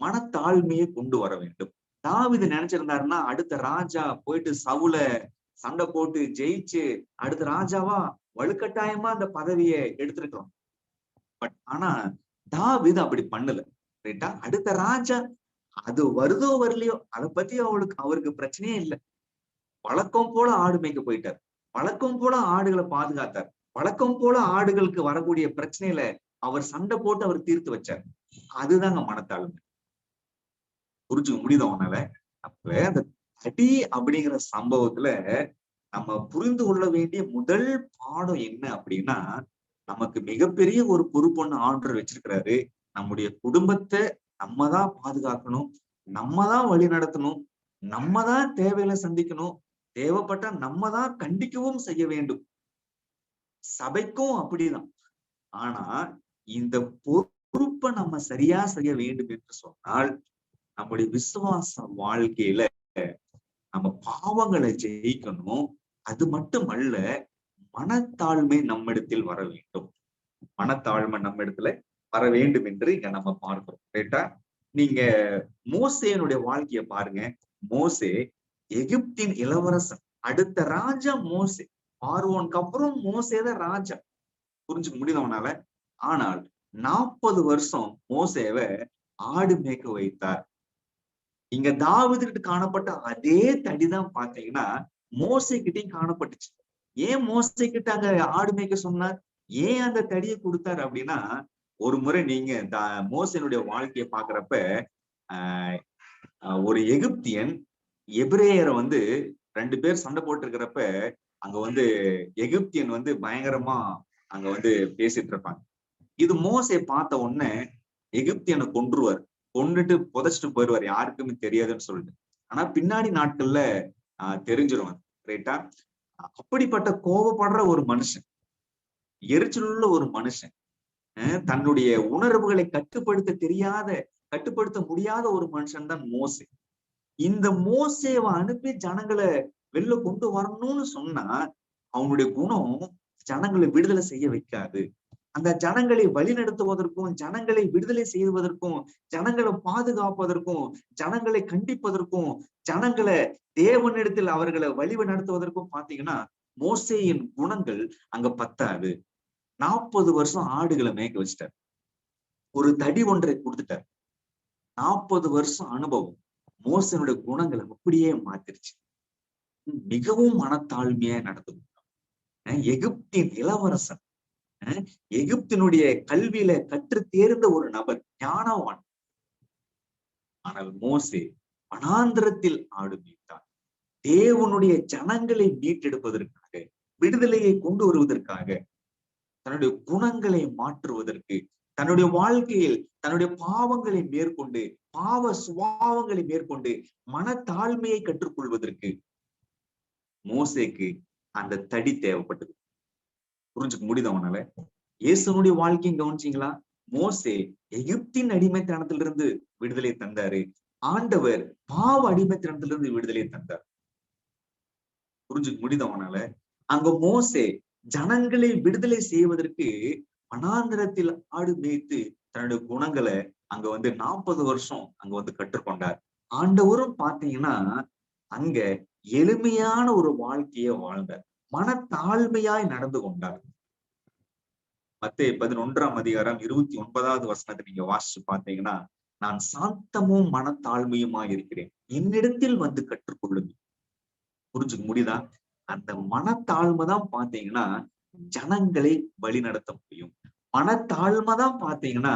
மனத்தாழ்மையை கொண்டு வர வேண்டும். தாவீது நினைச்சிருந்தாருன்னா அடுத்த ராஜா போயிட்டு சவுல சண்டை போட்டு ஜெயிச்சு அடுத்த ராஜாவா வலுக்கட்டாயமா அந்த பதவியை எடுத்திருக்கலாம். பட் ஆனா தாவீது அப்படி பண்ணல. ரைட்டா? அடுத்த ராஜா அது வருதோ வரலையோ அதை பத்தி அவருக்கு பிரச்சனையே இல்லை. வழக்கம் போல ஆடு மேய்க்க போயிட்டார். வழக்கம் போல ஆடுகளை பாதுகாத்தார். வழக்கம் போல ஆடுகளுக்கு வரக்கூடிய பிரச்சனையில அவர் சண்டை போட்டு அவர் தீர்த்து வச்சார். அதுதாங்க மனத்தாழ்மை. புரிஞ்சுக்க முடியுது அவனால? அப்ப அந்த தடி அப்படிங்கிற சம்பவத்துல நம்ம புரிந்து கொள்ள வேண்டிய முதல் பாடம் என்ன அப்படின்னா, நமக்கு மிகப்பெரிய ஒரு பொறுப்பொண்ணு ஆண்டவர் வச்சிருக்கிறாரு. நம்முடைய குடும்பத்தை நம்ம தான் பாதுகாக்கணும், நம்ம தான் வழி நடத்தணும், நம்ம தான் தேவைகளை சந்திக்கணும், தேவைப்பட்டா நம்ம தான் கண்டிக்கவும் செய்ய வேண்டும். சபைக்கும் அப்படிதான். ஆனா இந்த பொறுப்பை நம்ம சரியா செய்ய வேண்டும் என்று சொன்னால் நம்முடைய விசுவாச வாழ்க்கையில நம்ம பாவங்களை ஜெயிக்கணும். அது மட்டுமல்ல, மனத்தாழ்மை நம்மிடத்தில் வர வேண்டும். மனத்தாழ்மை நம்ம இடத்துல வர வேண்டும் என்று இங்க நம்ம பார்க்கிறோம். ரைட்டா? நீங்க மோசேனுடைய வாழ்க்கைய பாருங்க. மோசே எகிப்தின் இளவரசன். அடுத்த ராஜா மோசே. பார்வோனுக்கு அப்புறம் மோசேதான் ராஜா. புரிஞ்சுக்க முடியுது அவனால. ஆனால் 40 வருஷம் மோசேவ ஆடு மேய்க்க வைத்தார். இங்க தாவீதுகிட்ட காணப்பட்ட அதே தடிதான் பாத்தீங்கன்னா மோசே கிட்டையும் காணப்பட்டுச்சு. ஏன் மோசே கிட்ட அங்க ஆடு மேய்க்க சொன்னார்? ஏன் அந்த தடியை கொடுத்தாரு அப்படின்னா, ஒரு முறை நீங்க மோசேனுடைய வாழ்க்கையை பாக்குறப்ப ஆஹ் ஒரு எகிப்தியன் எபிரேயரை 2 பேர் சண்டை போட்டு இருக்கிறப்ப அங்க எகிப்தியன் பயங்கரமா அங்க பேசிட்டு இருப்பாங்க. இது மோசே பார்த்த உடனே எகிப்தியனை கொன்றுவார். கொண்டுட்டு புதைச்சிட்டு போயிடுவார், யாருக்குமே தெரியாதுன்னு சொல்லிட்டு. ஆனா பின்னாடி நாட்கள்ல தெரிஞ்சிரும். ரைட்டா? அப்படிப்பட்ட கோபப்படுற ஒரு மனுஷன், எரிச்சலுள்ள ஒரு மனுஷன், தன்னுடைய உணர்வுகளை கட்டுப்படுத்த முடியாத ஒரு மனுஷன் தான் மோசே. இந்த மோசேவை அனுப்பி ஜனங்களை வெளில கொண்டு வரணும்னு சொன்னா அவனுடைய குணம் ஜனங்களை விடுதலை செய்ய வைக்காது. அந்த ஜனங்களை வழிநடத்துவதற்கும், ஜனங்களை விடுதலை செய்வதற்கும், ஜனங்களை பாதுகாப்பதற்கும், ஜனங்களை கண்டிப்பதற்கும், ஜனங்களை தேவனிடத்தில் அவர்களை வழி நடத்துவதற்கும் பாத்தீங்கன்னா மோசேயின் குணங்கள் அங்க பத்தாது. 40 வருஷம் ஆடுகளை மேய்க்க வச்சிட்டார். ஒரு தடி ஒன்றை கொடுத்துட்டார். 40 வருஷம் அனுபவம் மோசனுடைய குணங்களை அப்படியே மாத்திருச்சு. மிகவும் மனத்தாழ்மையா நடந்து எகிப்தின் இளவரசன், எகிப்தினுடைய கல்வியில கற்று தேர்ந்த ஒரு நபர், ஞானவான். ஆனால் மோசே வனாந்திரத்தில் ஆடு மேய்த்தார். தேவனுடைய ஜனங்களை மீட்டெடுப்பதற்காக, விடுதலையை கொண்டு வருவதற்காக, தன்னுடைய குணங்களை மாற்றுவதற்கு, தன்னுடைய வாழ்க்கையில் தன்னுடைய பாவங்களை மேற்கொண்டு, பாவ சுபாவங்களை மேற்கொண்டு மனத்தாழ்மையை கற்றுக்கொள்வதற்கு மோசேக்கு அந்த தடி தேவைப்பட்டது. புரிஞ்சுக்க முடியுது அவனால. இயேசுனுடைய வாழ்க்கையும் கவனிச்சீங்களா? மோசே எகிப்தின் அடிமைத்தனத்திலிருந்து விடுதலை தந்தாரு. ஆண்டவர் பாவ அடிமைத்தனத்திலிருந்து விடுதலை தந்தார். புரிஞ்சுக்க முடியுது அவனால. அங்க மோசே ஜனங்களை விடுதலை செய்வதற்கு வனாந்திரத்தில் ஆடு மேய்த்து தன்னுடைய குணங்களை அங்க 40 வருஷம் அங்க கற்றுக்கொண்டார். ஆண்டவரும் பாத்தீங்கன்னா அங்க எளிமையான ஒரு வாழ்க்கையை வாழ்ந்தார். மனத்தாழ்மையாய் நடந்து கொண்டார். மத்தேயு 11ஆம் அதிகாரம் 29வது வசனத்தை நீங்க வாசிச்சு பாத்தீங்கன்னா, நான் சாந்தமும் மனத்தாழ்மையுமா இருக்கிறேன், என்னிடத்தில் கற்றுக்கொள்ளுங்க. புரிஞ்சுக்க முடியுதா? அந்த மனத்தாழ்மைதான் பாத்தீங்கன்னா ஜனங்களை வழி நடத்த முடியும். மனத்தாழ்மைதான் பாத்தீங்கன்னா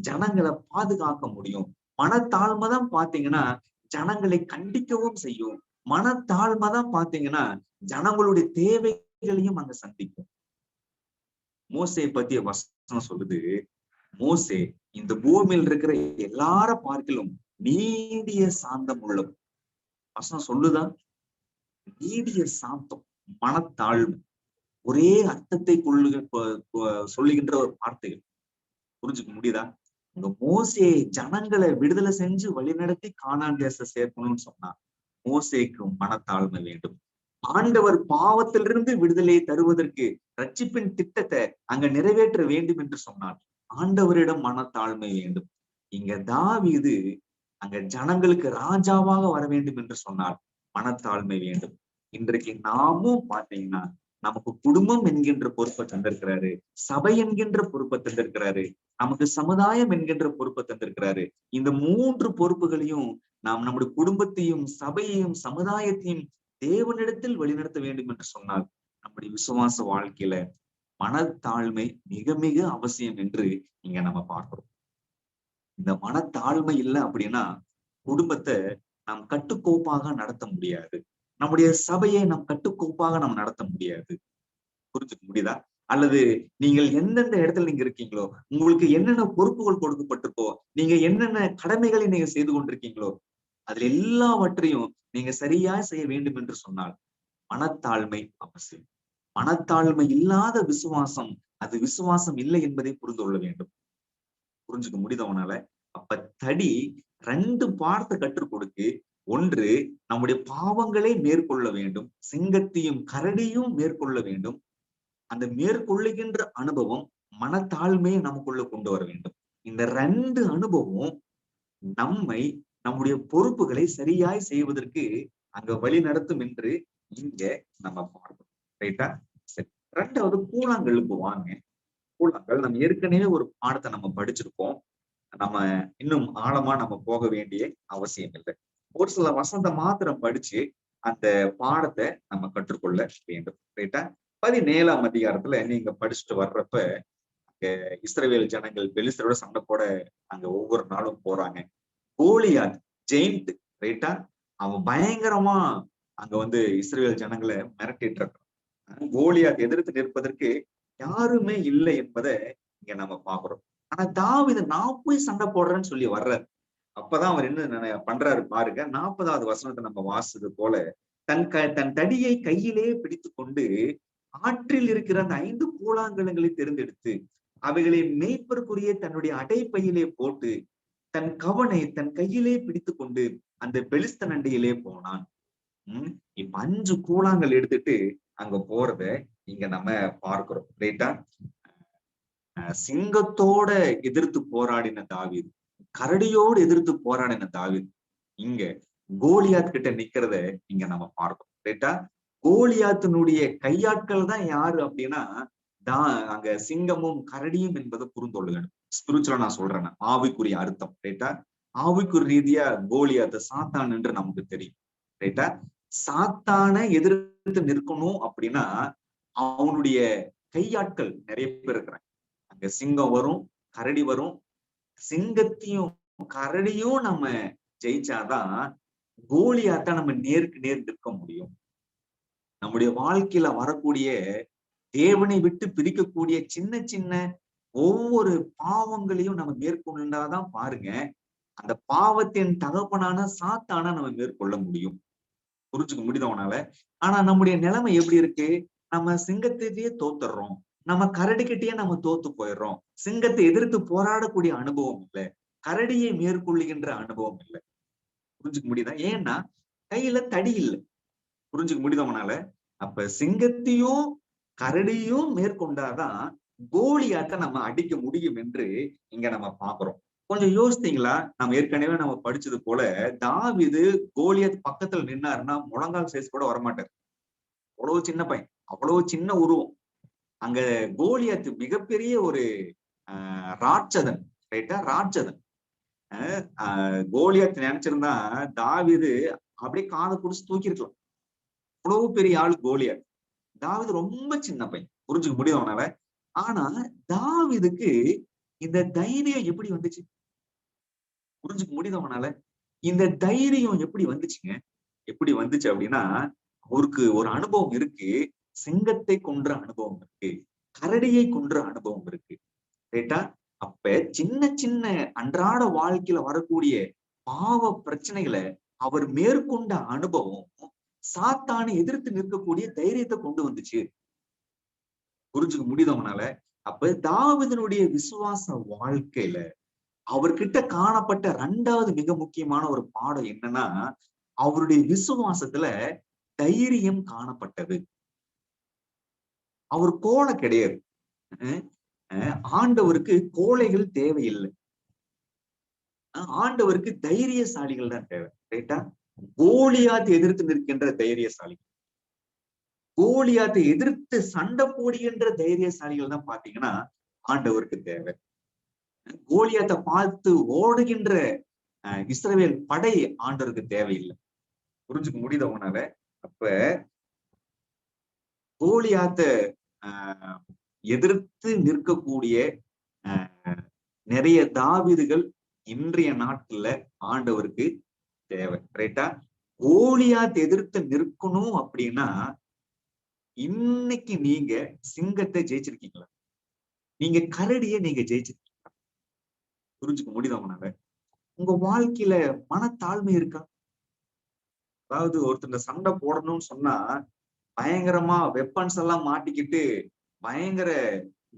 ஜனங்களை பாதுகாக்க முடியும். மனத்தாழ்மைதான் பாத்தீங்கன்னா ஜனங்களை கண்டிக்கவும் செய்யும். மனத்தாழ்மைதான் பாத்தீங்கன்னா ஜனங்களுடைய தேவைகளையும் அங்க சந்திக்கும். மோசே பத்திய வசனம் சொல்லுது, மோசே இந்த பூமியில் இருக்கிற எல்லார பார்க்கிலும் நீடிய சாந்தம் உள்ள வசனம் சொல்லுதா? நீடிய சாந்தம், மனத்தாழ்வு, ஒரே அர்த்தத்தை சொல்லுகின்ற ஒரு வார்த்தைகள். புரிஞ்சுக்க முடியுதா? உங்க மோசே ஜனங்களை விடுதலை செஞ்சு வழிநடத்தி கானான் தேசம் சேர்க்கணும்னு சொன்னா மோசேக்கு மனத்தாழ்மை வேண்டும். ஆண்டவர் பாவத்திலிருந்து விடுதலையை தருவதற்கு ரட்சிப்பின் திட்டத்தை அங்க நிறைவேற்ற வேண்டும் என்று சொன்னார். ஆண்டவரிடம் மனத்தாழ்மை வேண்டும். இங்க தாவீது அங்க ஜனங்களுக்கு ராஜாவாக வர வேண்டும் என்று சொன்னார். மனத்தாழ்மை வேண்டும். இன்றைக்கு நாமும் பாத்தீங்கன்னா நமக்கு குடும்பம் என்கின்ற பொறுப்பை தந்திருக்கிறாரு, சபை என்கின்ற பொறுப்பை தந்திருக்கிறாரு, நமக்கு சமுதாயம் என்கின்ற பொறுப்பை தந்திருக்கிறாரு. இந்த 3 பொறுப்புகளையும் நாம் நம்முடைய குடும்பத்தையும் சபையையும் சமுதாயத்தையும் தேவனிடத்தில் வழிநடத்த வேண்டும் என்று சொன்னால் நம்முடைய விசுவாச வாழ்க்கையில மனத்தாழ்மை மிக மிக அவசியம் என்று இங்க நம்ம பார்க்கிறோம். இந்த மனத்தாழ்மை இல்லை அப்படின்னா குடும்பத்தை நாம் கட்டுக்கோப்பாக நடத்த முடியாது. நம்முடைய சபையை நாம் கட்டுக்கோப்பாக நாம் நடத்த முடியாது. புரிஞ்சுக்க முடியுதா? அல்லது நீங்கள் எந்தெந்த இடத்துல நீங்க இருக்கீங்களோ, உங்களுக்கு என்னென்ன பொறுப்புகள் கொடுக்கப்பட்டிருக்கோ, நீங்க என்னென்ன கடமைகளை நீங்க செய்து கொண்டிருக்கீங்களோ, அதுல எல்லாவற்றையும் நீங்க சரியா செய்ய வேண்டும் என்று சொன்னால் மனத்தாழ்மை அவசியம். மனத்தாழ்மை இல்லாத விசுவாசம் அது விசுவாசம் இல்லை என்பதை புரிந்து கொள்ள வேண்டும். புரிஞ்சுக்க முடியுதவனால. அப்ப தடி 2 வார்த்தை கற்றுக் கொடுக்கு ஒன்று, நம்முடைய பாவங்களை மேற்கொள்ள வேண்டும், சிங்கத்தையும் கரடியும் மேற்கொள்ள வேண்டும். அந்த மேற்கொள்ளுகின்ற அனுபவம் மனத்தாழ்மையை நமக்குள்ள கொண்டு வர வேண்டும். இந்த 2 அனுபவம் நம்மை நம்முடைய பொறுப்புகளை சரியாய் செய்வதற்கு அங்க வழி நடத்தும் என்று இங்க நம்ம பார்க்கணும். ரைட்டா? சரி. 2வது கூழாங்கல்லுக்கு வாங்க. கூழாங்கல் நம்ம ஏற்கனவே ஒரு பாடத்தை நம்ம படிச்சிருக்கோம். நம்ம இன்னும் ஆழமா நம்ம போக வேண்டிய அவசியம் இல்லை. ஒரு சில வசனத்தை மாத்திரம் படிச்சு அந்த பாடத்தை நம்ம கற்றுக்கொள்ள வேண்டும். ரைட்டா? 17ஆம் அதிகாரத்துல நீங்க படிச்சுட்டு வர்றப்ப இஸ்ரவேல் ஜனங்கள் பெலிஸ்தரோட சண்டை போட அங்க ஒவ்வொரு நாளும் போறாங்க. கோலியாத் ஜெயிண்ட், ரைட்டா? அவன் பயங்கரமா அங்க இஸ்ரவேல் ஜனங்களை மிரட்டிட்டு இருக்கான். கோலியாத் எதிர்த்து நிற்பதற்கு யாருமே இல்லை என்பதை இங்க நம்ம பாக்குறோம். ஆனா தாவீது நான் போய் சண்டை போடுறேன்னு சொல்லி வர்றாரு. அப்பதான் அவர் என்ன பண்றாரு பாருங்க. 40வது வசனத்தை நம்ம வாசிச்சது போல தன் தடியை கையிலே பிடித்துக் கொண்டு ஆற்றில் இருக்கிற அந்த 5 கூழாங்கலங்களை தேர்ந்தெடுத்து அவைகளை மேய்ப்பதற்குரிய தன்னுடைய அடைப்பையிலே போட்டு தன் கவனை தன் கையிலே பிடித்துக் கொண்டு அந்த பெலிஸ்தன் அண்டையிலே போனான். இப்ப 5 கூழாங்கல் எடுத்துட்டு அங்க போறத இங்க நம்ம பார்க்கிறோம். ரைட்டா? சிங்கத்தோட எதிர்த்து போராடின தாவீது, கரடியோடு எதிர்த்து போராடின தாவீது இங்க கோலியாத் கிட்ட நிக்கிறத இங்க நம்ம பார்க்கிறோம். ரைட்டா? கோலியாத்தினுடைய கையாட்கள் தான் யாரு அப்படின்னா அங்க சிங்கமும் கரடியும் என்பதை புரிந்துகொள்ளுங்க. ஸ்பிரிச்சுவலா நான் சொல்றேன், ஆவிக்குரிய அர்த்தம். ரைட்டா? ஆவிக்குரிய ரீதியா கோலியாத் சாத்தான் என்று நமக்கு தெரியும். ரைட்டா? சாத்தானை எதிர்த்து நிற்கணும் அப்படின்னா அவனுடைய கையாட்கள் நிறைய பேர் இருக்கிறாங்க. அங்க சிங்கம் வரும், கரடி வரும். சிங்கத்தையும் கரடியும் நம்ம ஜெயிச்சாதான் கோலியாத்தான் நம்ம நேருக்கு நேர் நிற்க முடியும். நம்முடைய வாழ்க்கையில வரக்கூடிய தேவனை விட்டு பிரிக்கக்கூடிய சின்ன சின்ன ஒவ்வொரு பாவங்களையும் நம்ம மேற்கொண்டாதான் பாருங்க அந்த பாவத்தின் தகப்பனான சாத்தான நம்ம மேற்கொள்ள முடியும். புரிஞ்சுக்க முடியுதவனால. ஆனா நம்முடைய நிலைமை எப்படி இருக்கு? நம்ம சிங்கத்தையே தோத்துடுறோம், நம்ம கரடிக்கிட்டயே நம்ம தோத்து போயிடுறோம். சிங்கத்தை எதிர்த்து போராடக்கூடிய அனுபவம் இல்லை, கரடியை மேற்கொள்ளுகின்ற அனுபவம் இல்லை. புரிஞ்சுக்க முடியுதா? ஏன்னா கையில தடி இல்லை. புரிஞ்சுக்க முடியுதவனால. அப்ப சிங்கத்தையும் கரடியும் மேற்கொண்டாதான் கோலியாத்த நம்ம அடிக்க முடியும் என்று இங்க நம்ம பாக்குறோம். கொஞ்சம் யோசித்தீங்களா? நம்ம ஏற்கனவே நம்ம படிச்சது போல தாவீது கோலியாத் பக்கத்துல நின்னாருன்னா முழங்கால் சைஸ் கூட வரமாட்டார். அவ்வளவு சின்ன பையன், அவ்வளவு சின்ன உருவம். அங்க கோலியாத் மிகப்பெரிய ஒரு ராட்சதன். ரைட்டா? ராட்சதன். கோலியாத் நினைச்சிருந்தா தாவீது அப்படியே காதை புடிச்சு தூக்கி இருக்கலாம். அவ்வளவு பெரிய ஆளு கோலியாத். தாவீது ரொம்ப சின்ன பையன். புரிஞ்சுக்க முடியும்னால. ஆனா தாவீதுக்கு இந்த தைரியம் எப்படி வந்துச்சு? புரிஞ்சுக்க முடியுதவனால. இந்த தைரியம் எப்படி வந்துச்சுங்க? எப்படி வந்துச்சு அப்படின்னா அவருக்கு ஒரு அனுபவம் இருக்கு. சிங்கத்தை கொன்ற அனுபவம் இருக்கு, கரடியை கொன்ற அனுபவம் இருக்கு. ரைட்டா? அப்ப சின்ன சின்ன அன்றாட வாழ்க்கையில வரக்கூடிய பாவ பிரச்சனைகளை அவர் மேற்கொண்ட அனுபவம் சாத்தானை எதிர்த்து நிற்கக்கூடிய தைரியத்தை கொண்டு வந்துச்சு. புரிஞ்சுக்க முடியுதவனால. அப்ப தாவீதுனுடைய விசுவாச வாழ்க்கையில அவர்கிட்ட காணப்பட்ட 2வது மிக முக்கியமான ஒரு பாடம் என்னன்னா அவருடைய விசுவாசத்துல தைரியம் காணப்பட்டது. அவர் கோழை கிடையாது. ஆண்டவருக்கு கோழைகள் தேவையில்லை. ஆண்டவருக்கு தைரியசாலிகள் தான் தேவை. ரைட்டா? கோலியாத்தை எதிர்த்து நிற்கின்ற தைரியசாலிகள், கோலியாத்தை எதிர்த்து சண்டை போடுகின்ற தைரியசாலிகள் தான் பாத்தீங்கன்னா ஆண்டவருக்கு தேவை. கோலியாத்தை பார்த்து ஓடுகின்ற இஸ்ரவேல் படை ஆண்டவருக்கு தேவையில்லை. புரிஞ்சுக்க முடியுதவனால. அப்ப கோலியாத்த எதிர்த்து நிற்கக்கூடிய நிறைய தாவீதுகள் இன்றைய நாட்கள்ல ஆண்டவருக்கு தேவை. ரைட்டா? கோலியாத் எதிர்த்து நிற்கணும் அப்படின்னா இன்னைக்கு நீங்க சிங்கத்தை ஜெயிச்சிருக்கீங்களா? நீங்க கரடியை நீங்க ஜெயிச்சிருக்கீங்களா? புரிஞ்சுக்க முடியுதவனால. உங்க வாழ்க்கையில மனத்தாழ்மை இருக்கா? அதாவது ஒருத்தர் சண்டை போடணும்னு சொன்னா பயங்கரமா வெப்பன்ஸ் எல்லாம் மாட்டிக்கிட்டு பயங்கர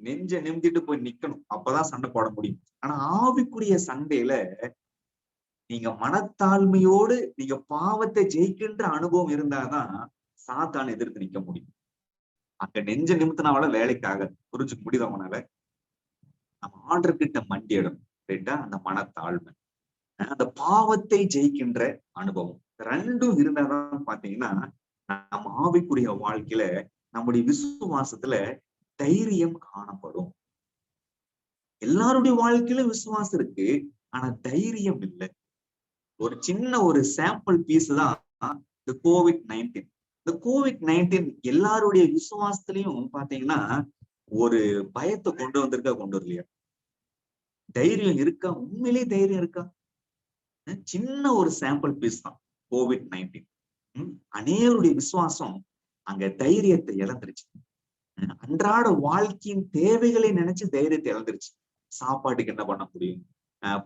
நெஞ்ச நிமித்திட்டு போய் நிக்கணும். அப்பதான் சண்டை போட முடியும். ஆனா ஆவிக்குரிய சண்டையில நீங்க மனத்தாழ்மையோடு நீங்க பாவத்தை ஜெயிக்கின்ற அனுபவம் இருந்தாதான் சாத்தான் எதிர்த்து நிக்க முடியும். அங்க நெஞ்ச நிமித்தினால வேலைக்காக புரிஞ்சுக்க முடியுது அவனால. நம்ம ஆண்டர் கிட்ட மண்டியிடும் கேட்டா அந்த மனத்தாழ்மை, அந்த பாவத்தை ஜெயிக்கின்ற அனுபவம் ரெண்டும் இருந்தாதான் பாத்தீங்கன்னா நம்ம ஆவிக்குரிய வாழ்க்கையில நம்முடைய விசுவாசத்துல தைரியம் காணப்படும். எல்லாருடைய வாழ்க்கையில விசுவாசம் இருக்கு, ஆனா தைரியம் இல்லை. ஒரு சின்ன ஒரு சாம்பிள் பீஸ் தான் இந்த COVID-19. இந்த COVID-19 எல்லாருடைய விசுவாசத்திலையும் பாத்தீங்கன்னா ஒரு பயத்தை கொண்டு வந்திருக்கா, கொண்டு வரலையா? தைரியம் இருக்கா? உண்மையிலேயே தைரியம் இருக்கா? சின்ன ஒரு சாம்பிள் பீஸ் தான் COVID-19. அநேகருடைய விசுவாசம் அங்க தைரியத்தை இழந்துருச்சு. அன்றாட வாழ்க்கையின் தேவைகளை நினைச்சு தைரியத்தை இழந்துருச்சு. சாப்பாட்டுக்கு என்ன பண்ண முடியும்,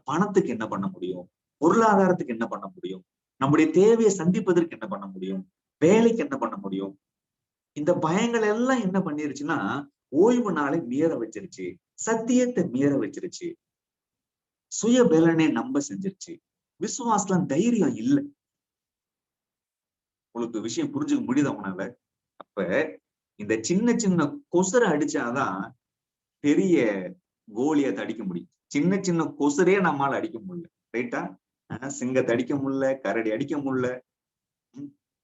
பணத்துக்கு என்ன பண்ண முடியும், பொருளாதாரத்துக்கு என்ன பண்ண முடியும், நம்முடைய தேவையை சந்திப்பதற்கு என்ன பண்ண முடியும், வேலைக்கு என்ன பண்ண முடியும். இந்த பயங்கள் எல்லாம் என்ன பண்ணிருச்சுன்னா ஓய்வு நாளை மீற வச்சிருச்சு, சத்தியத்தை மீற வச்சிருச்சு, சுய பலனை நம்ப செஞ்சிருச்சு. விசுவாசம் தைரியம் இல்லை. உங்களுக்கு விஷயம் புரிஞ்சுக்க முடியுது அவனால. அப்ப இந்த சின்ன சின்ன கொசுரை அடிச்சாதான் பெரிய கோலியத்தை அடிக்க முடியும். சின்ன சின்ன கொசுரே நம்மால அடிக்க முடியல, ரைட்டா? சிங்கத்தை அடிக்க முடியல, கரடி அடிக்க முடியல,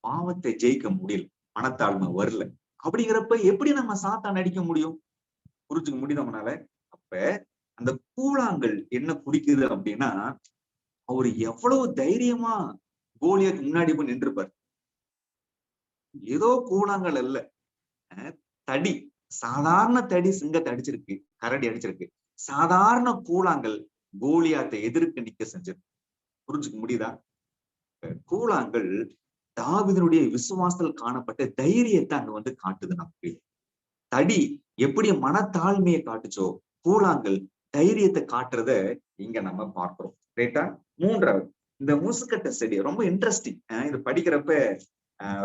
பாவத்தை ஜெயிக்க முடியல, மனத்தாழ்மை வரல. அப்படிங்கிறப்ப எப்படி நம்ம சாத்தான் அடிக்க முடியும்? புரிஞ்சுக்க முடியுது அவனால. அப்ப அந்த கூழாங்கல் என்ன குடிக்குது அப்படின்னா, அவரு எவ்வளவு தைரியமா கோலியத்துக்கு முன்னாடி போய் நின்றுப்பார். ஏதோ கூழாங்கல் அல்ல, தடி, சாதாரண தடி சிங்கத்தை அடிச்சிருக்கு, கரடி அடிச்சிருக்கு. சாதாரண கூழாங்கல் கோலியாத்தை எதிர்க்க நிக்க செஞ்சது. புரிஞ்சுக்க முடியுதா? கூழாங்கல் தாவீதுடைய விசுவாசத்தில் காணப்பட்ட தைரியத்தை அங்க வந்து காட்டுது நமக்கு. தடி எப்படி மனத்தாழ்மையை காட்டுச்சோ, கூழாங்கல் தைரியத்தை காட்டுறத இங்க நம்ம பார்க்கிறோம், ரைட்டா? மூன்றாவது, இந்த முசுக்கட்டை செடி ரொம்ப இன்ட்ரெஸ்டிங். இது படிக்கிறப்ப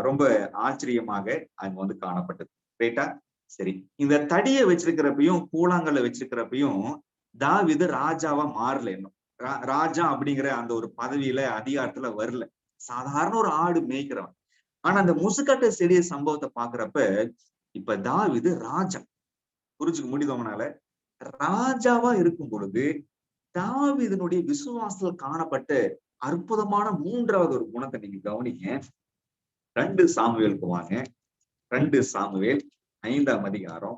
ரொம்ப ஆச்சரியமாக அங்க வந்து காணப்பட்டது, ரைட்டா? சரி, இந்த தடியை வச்சிருக்கிறப்பையும் கூழாங்கல்ல வச்சிருக்கிறப்பையும் தாவீது ராஜாவா மாறல. இன்னும் ராஜா அப்படிங்கிற அந்த ஒரு பதவியில அதிகாரத்துல வரல. சாதாரண ஒரு ஆடு மேய்க்கிறவன். ஆனா அந்த முசுக்கட்டை செடிய சம்பவத்தை பாக்குறப்ப இப்ப தாவீது ராஜா. புரிஞ்சுக்க முடியுதவனால. ராஜாவா இருக்கும் பொழுது தாவீதினுடைய விசுவாசத்தில் காணப்பட்ட அற்புதமான மூன்றாவது ஒரு குணத்தை நீங்க கவனிங்க. 2 சாமுவேலுக்கு வாங்க. 2 சாமுவேல் 5ஆம் அதிகாரம்.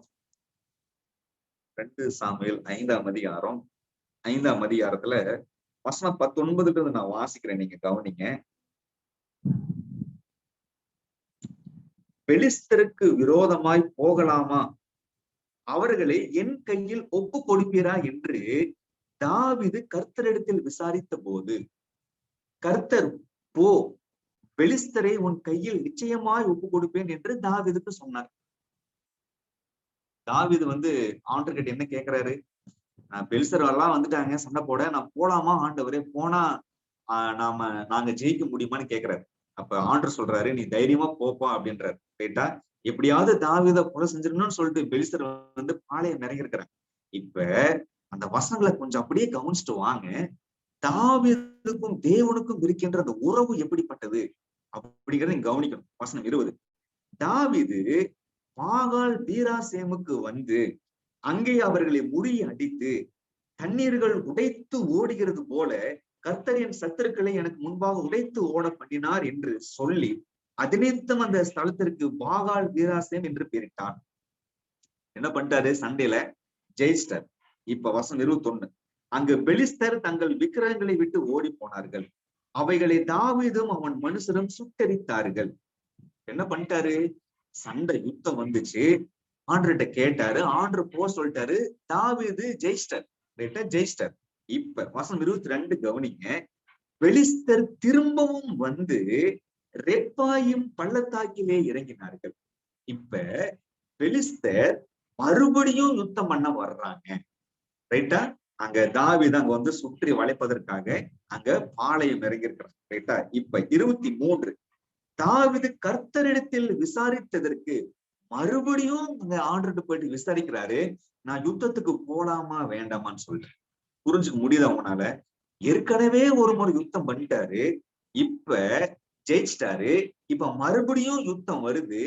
2 சாமுவேல் 5ஆம் அதிகாரம். 5ஆம் அதிகாரத்துல வசனம் 19 நான் வாசிக்கிறேன், நீங்க கவனிங்க. பெலிஸ்தருக்கு விரோதமாய் போகலாமா, அவர்களை என் கையில் ஒப்பு கொடுப்பீரா என்று தாவீது கர்த்தரிடத்தில் விசாரித்த போது, கர்த்தர் போ, பெலிஸ்தரை உன் கையில் நிச்சயமாய் ஒப்பு கொடுப்பேன் என்று தாவீதுக்கு சொன்னார். தாவீது வந்து ஆண்டவர்கிட்ட என்ன கேட்கிறாரு? பெலிஸ்தர் எல்லாம் வந்துட்டாங்க சண்டை போட, நான் போலாமா ஆண்டவரே? போனா நாங்க ஜெயிக்க முடியுமான்னு கேட்கிறாரு. அப்ப ஆண்டவர் சொல்றாரு, நீ தைரியமா போப்பா அப்படின்றாரு, ரைட்டா? எப்படியாவது தாவீத கொலை செஞ்சிடணும்னு சொல்லிட்டு பெலிஸ்தர் வந்து பாளையம் இறங்கி இருக்கிறாங்க. இப்ப அந்த வசனங்களை கொஞ்சம் அப்படியே கவனிச்சுட்டு வாங்க. தாவீதுக்கும் தேவனுக்கும் இருக்கின்ற அந்த உறவு எப்படிப்பட்டது அப்படிங்கறத நீங்க கவனிக்கணும். வசனம் 20, தாவீது பாகால் பீராசேமுக்கு வந்து அங்கே அவர்களை முறியடித்து தண்ணீர்கள் உடைத்து ஓடுகிறது போல கர்த்தரின் சத்துருக்களை எனக்கு முன்பாக உடைத்து ஓட பண்ணினார் என்று சொல்லி அதினித்தம் அந்த ஸ்தலத்திற்கு பாகால் வீராசேம் என்று பெயரிட்டான். என்ன பண்ணிட்டாரு? சண்டையில ஜெயிஸ்டர். இப்ப வசனம் 21, அங்கு பெலிஸ்தர் தங்கள் விக்கிரகங்களை விட்டு ஓடி போனார்கள், அவைகளை தாவீதும் அவன் மனுஷரும் சுட்டெரித்தார்கள். என்ன பண்ணிட்டாரு? சண்டை யுத்தம் வந்துச்சு, ஆண்டர்கிட்ட கேட்டாரு, ஆண்டர் போ சொல்லிட்டாரு, தாவீது ஜெயிஸ்டர், ஜெயிஸ்டர். இப்ப வசனம் 22 கவனிங்க. பெலிஸ்தர் திரும்பவும் வந்து ரெப்பாயும் பள்ளத்தாக்கிலே இறங்கினார்கள். இப்ப பெலிஸ்தர் மறுபடியும் யுத்தம் பண்ண வர்றாங்க, ரைட்டா? அங்க தாவீது அங்க வந்து சுற்றி வளைப்பதற்காக அங்க பாளையம் இறங்கியிருக்கிறார், ரைட்டா? இப்ப 23, தாவீது கர்த்தரிடத்தில் விசாரித்ததற்கு மறுபடியும் அங்க ஆண்டர்கிட்ட போயிட்டு விசாரிக்கிறாரு, நான் யுத்தத்துக்கு போலாமா வேண்டாமான்னு சொல்றேன். புரிஞ்சுக்க முடியுது அவனால. ஏற்கனவே ஒரு முறை யுத்தம் பண்ணிட்டாரு, இப்ப ஜெயிச்சிட்டாரு, இப்ப மறுபடியும் யுத்தம் வருது.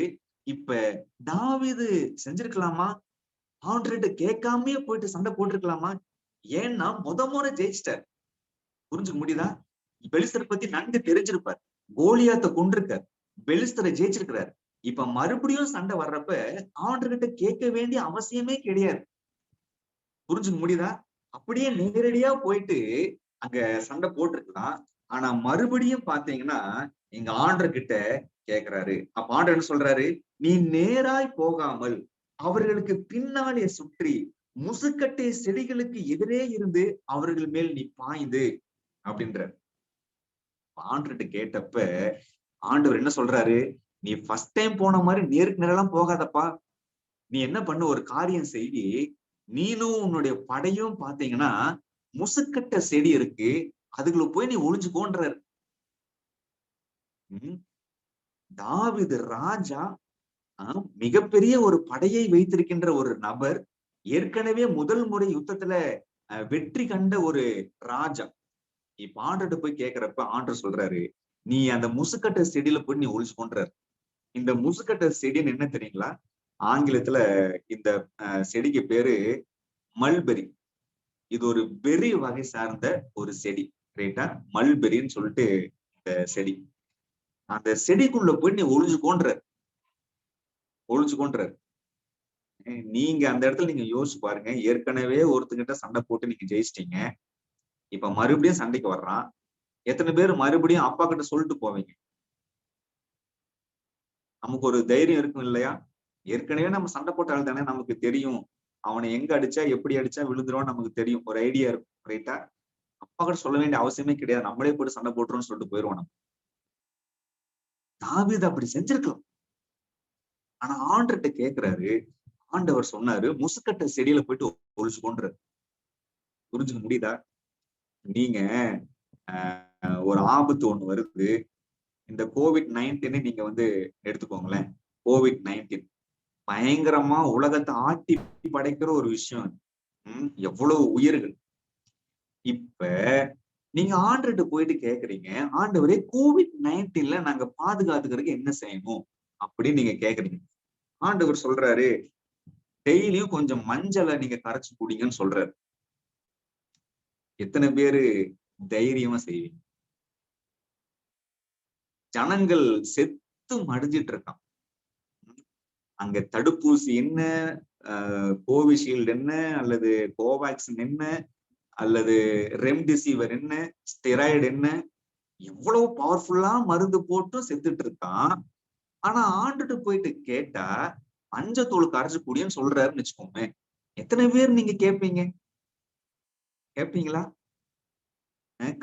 இப்ப தாவீது செஞ்சிருக்கலாமா? ஆண்டவர்கிட்ட கேட்காமயே போயிட்டு சண்டை போட்டிருக்கலாமா? ஏன்னா முறை ஜெயிச்சிட்டாரு. புரிஞ்சுக்க முடியுதா? பெலிஸ்தரை பத்தி நன்கு தெரிஞ்சிருப்பார். கோலியாத்த கொண்டிருக்கார். பெலிஸ்தரை ஜெயிச்சிருக்கிறார். இப்ப மறுபடியும் சண்டை வர்றப்ப ஆண்டவர்கிட்ட கேட்க வேண்டிய அவசியமே கிடையாது. புரிஞ்சுக்க முடியுதா? அப்படியே நேரடியா போயிட்டு அங்க சண்டை போட்டிருக்கலாம். ஆனா மறுபடியும் பாத்தீங்கன்னா எங்க ஆண்டவர் கிட்ட கேக்குறாரு. அப்ப ஆண்டவர் என்ன சொல்றாரு? நீ நேராய் போகாமல் அவர்களுக்கு பின்னாலே சுற்றி முசுக்கட்டை செடிகளுக்கு எதிரே இருந்து அவர்கள் மேல் நீ பாய்ந்து அப்படின்றார். ஆண்டவர்கிட்ட கேட்டப்ப ஆண்டவர் என்ன சொல்றாரு? நீ ஃபர்ஸ்ட் டைம் போன மாதிரி நேருக்கு நேரெல்லாம் போகாதப்பா. நீ என்ன பண்ணு, ஒரு காரியம் செய்யி, நீனும் உன்னுடைய படையும் பாத்தீங்கன்னா முசுக்கட்ட செடி இருக்கு, அதுக்குள்ள போய் நீ ஒளிஞ்சுக்கோன்றாரு. தாவீது ராஜா மிகப்பெரிய ஒரு படையை வைத்திருக்கின்ற ஒரு நபர், ஏற்கனவே முதல் முறை யுத்தத்துல வெற்றி கண்ட ஒரு ராஜா. இப்ப ஆண்டர்கிட்ட போய் கேக்குறப்ப ஆண்டர் சொல்றாரு, நீ அந்த முசுக்கட்ட செடியில போய் நீ ஒளிச்சுக்கொன்றாரு. இந்த முசுக்கட்ட செடின்னு என்ன தெரியுங்களா? ஆங்கிலத்துல இந்த செடிக்கு பேரு மல்பெரி. இது ஒரு பெரி வகை சார்ந்த ஒரு செடி. ரைட்டா? மல்பெரின்னு சொல்லிட்டு இந்த செடி. அந்த செடிக்குள்ள போய் நீ ஒளிஞ்சுக்கோன்றார். ஒளிஞ்சுக்கோன்றார். நீங்க அந்த இடத்துல நீங்க யோசிச்சு பாருங்க. ஏற்கனவே ஒருத்தங்கிட்ட சண்டை போட்டு நீங்க ஜெயிச்சிட்டீங்க. இப்ப மறுபடியும் சண்டைக்கு வர்றான். எத்தனை பேர் மறுபடியும் அப்பா கிட்ட சொல்லிட்டு போவீங்க? நமக்கு ஒரு தைரியம் இருக்கும் இல்லையா? ஏற்கனவே நம்ம சண்டை போட்டால் தானே நமக்கு தெரியும். அவனை எங்க அடிச்சா எப்படி அடிச்சா விழுந்துருவான்னு நமக்கு தெரியும். ஒரு ஐடியா இருக்கும். ரைட்டா? அப்பா கிட்ட சொல்ல வேண்டிய அவசியமே கிடையாது. நம்மளே போட்டு சண்டை போட்டுருவோம்னு சொல்லிட்டு போயிருவோம் நம்ம. தாவீது அப்படி செஞ்சிருக்கலாம். ஆனா ஆண்டவர்கிட்ட கேக்குறாரு. ஆண்டவர் சொன்னாரு, முசுக்கட்ட செடியில போயிட்டு ஒளிச்சுக்கோன்றாரு. புரிஞ்சுக்க முடியுதா? நீங்க ஒரு ஆபத்து ஒண்ணு வருது. இந்த COVID-19 நீங்க எடுத்துக்கோங்களேன். COVID-19 பயங்கரமா உலகத்தை ஆட்டி படைக்கிற ஒரு விஷயம். எவ்வளவு உயிர்கள். இப்ப நீங்க ஆண்டவர்கிட்ட போயிட்டு கேக்குறீங்க, ஆண்டவரே COVID-19ல நாங்க பாதுகாத்துக்கிறதுக்கு என்ன செய்யணும் அப்படின்னு நீங்க கேக்குறீங்க. ஆண்டவர் சொல்றாரு, டெய்லியும் கொஞ்சம் மஞ்சளை நீங்க கரைச்சு குடிங்கன்னு சொல்றாரு. எத்தனை பேரு தைரியமா செய்வீங்க? ஜனங்கள் செத்து மடிஞ்சிட்டு இருக்கான். அங்க தடுப்பூசி என்ன, கோவிஷீல்டு என்ன, அல்லது கோவேக்சின் என்ன, அல்லது ரெம்டெசிவிர் என்ன, ஸ்டெராய்டு என்ன, எவ்வளவு பவர்ஃபுல்லா மருந்து போட்டும் செத்துட்டு இருக்கான். ஆனா ஆண்டுட்டு போயிட்டு கேட்டா மஞ்சத்தூள் கரைச்சு குடின்னு சொல்றாருன்னு வச்சுக்கோங்க. எத்தனை பேர் நீங்க கேட்பீங்க? கேட்பீங்களா?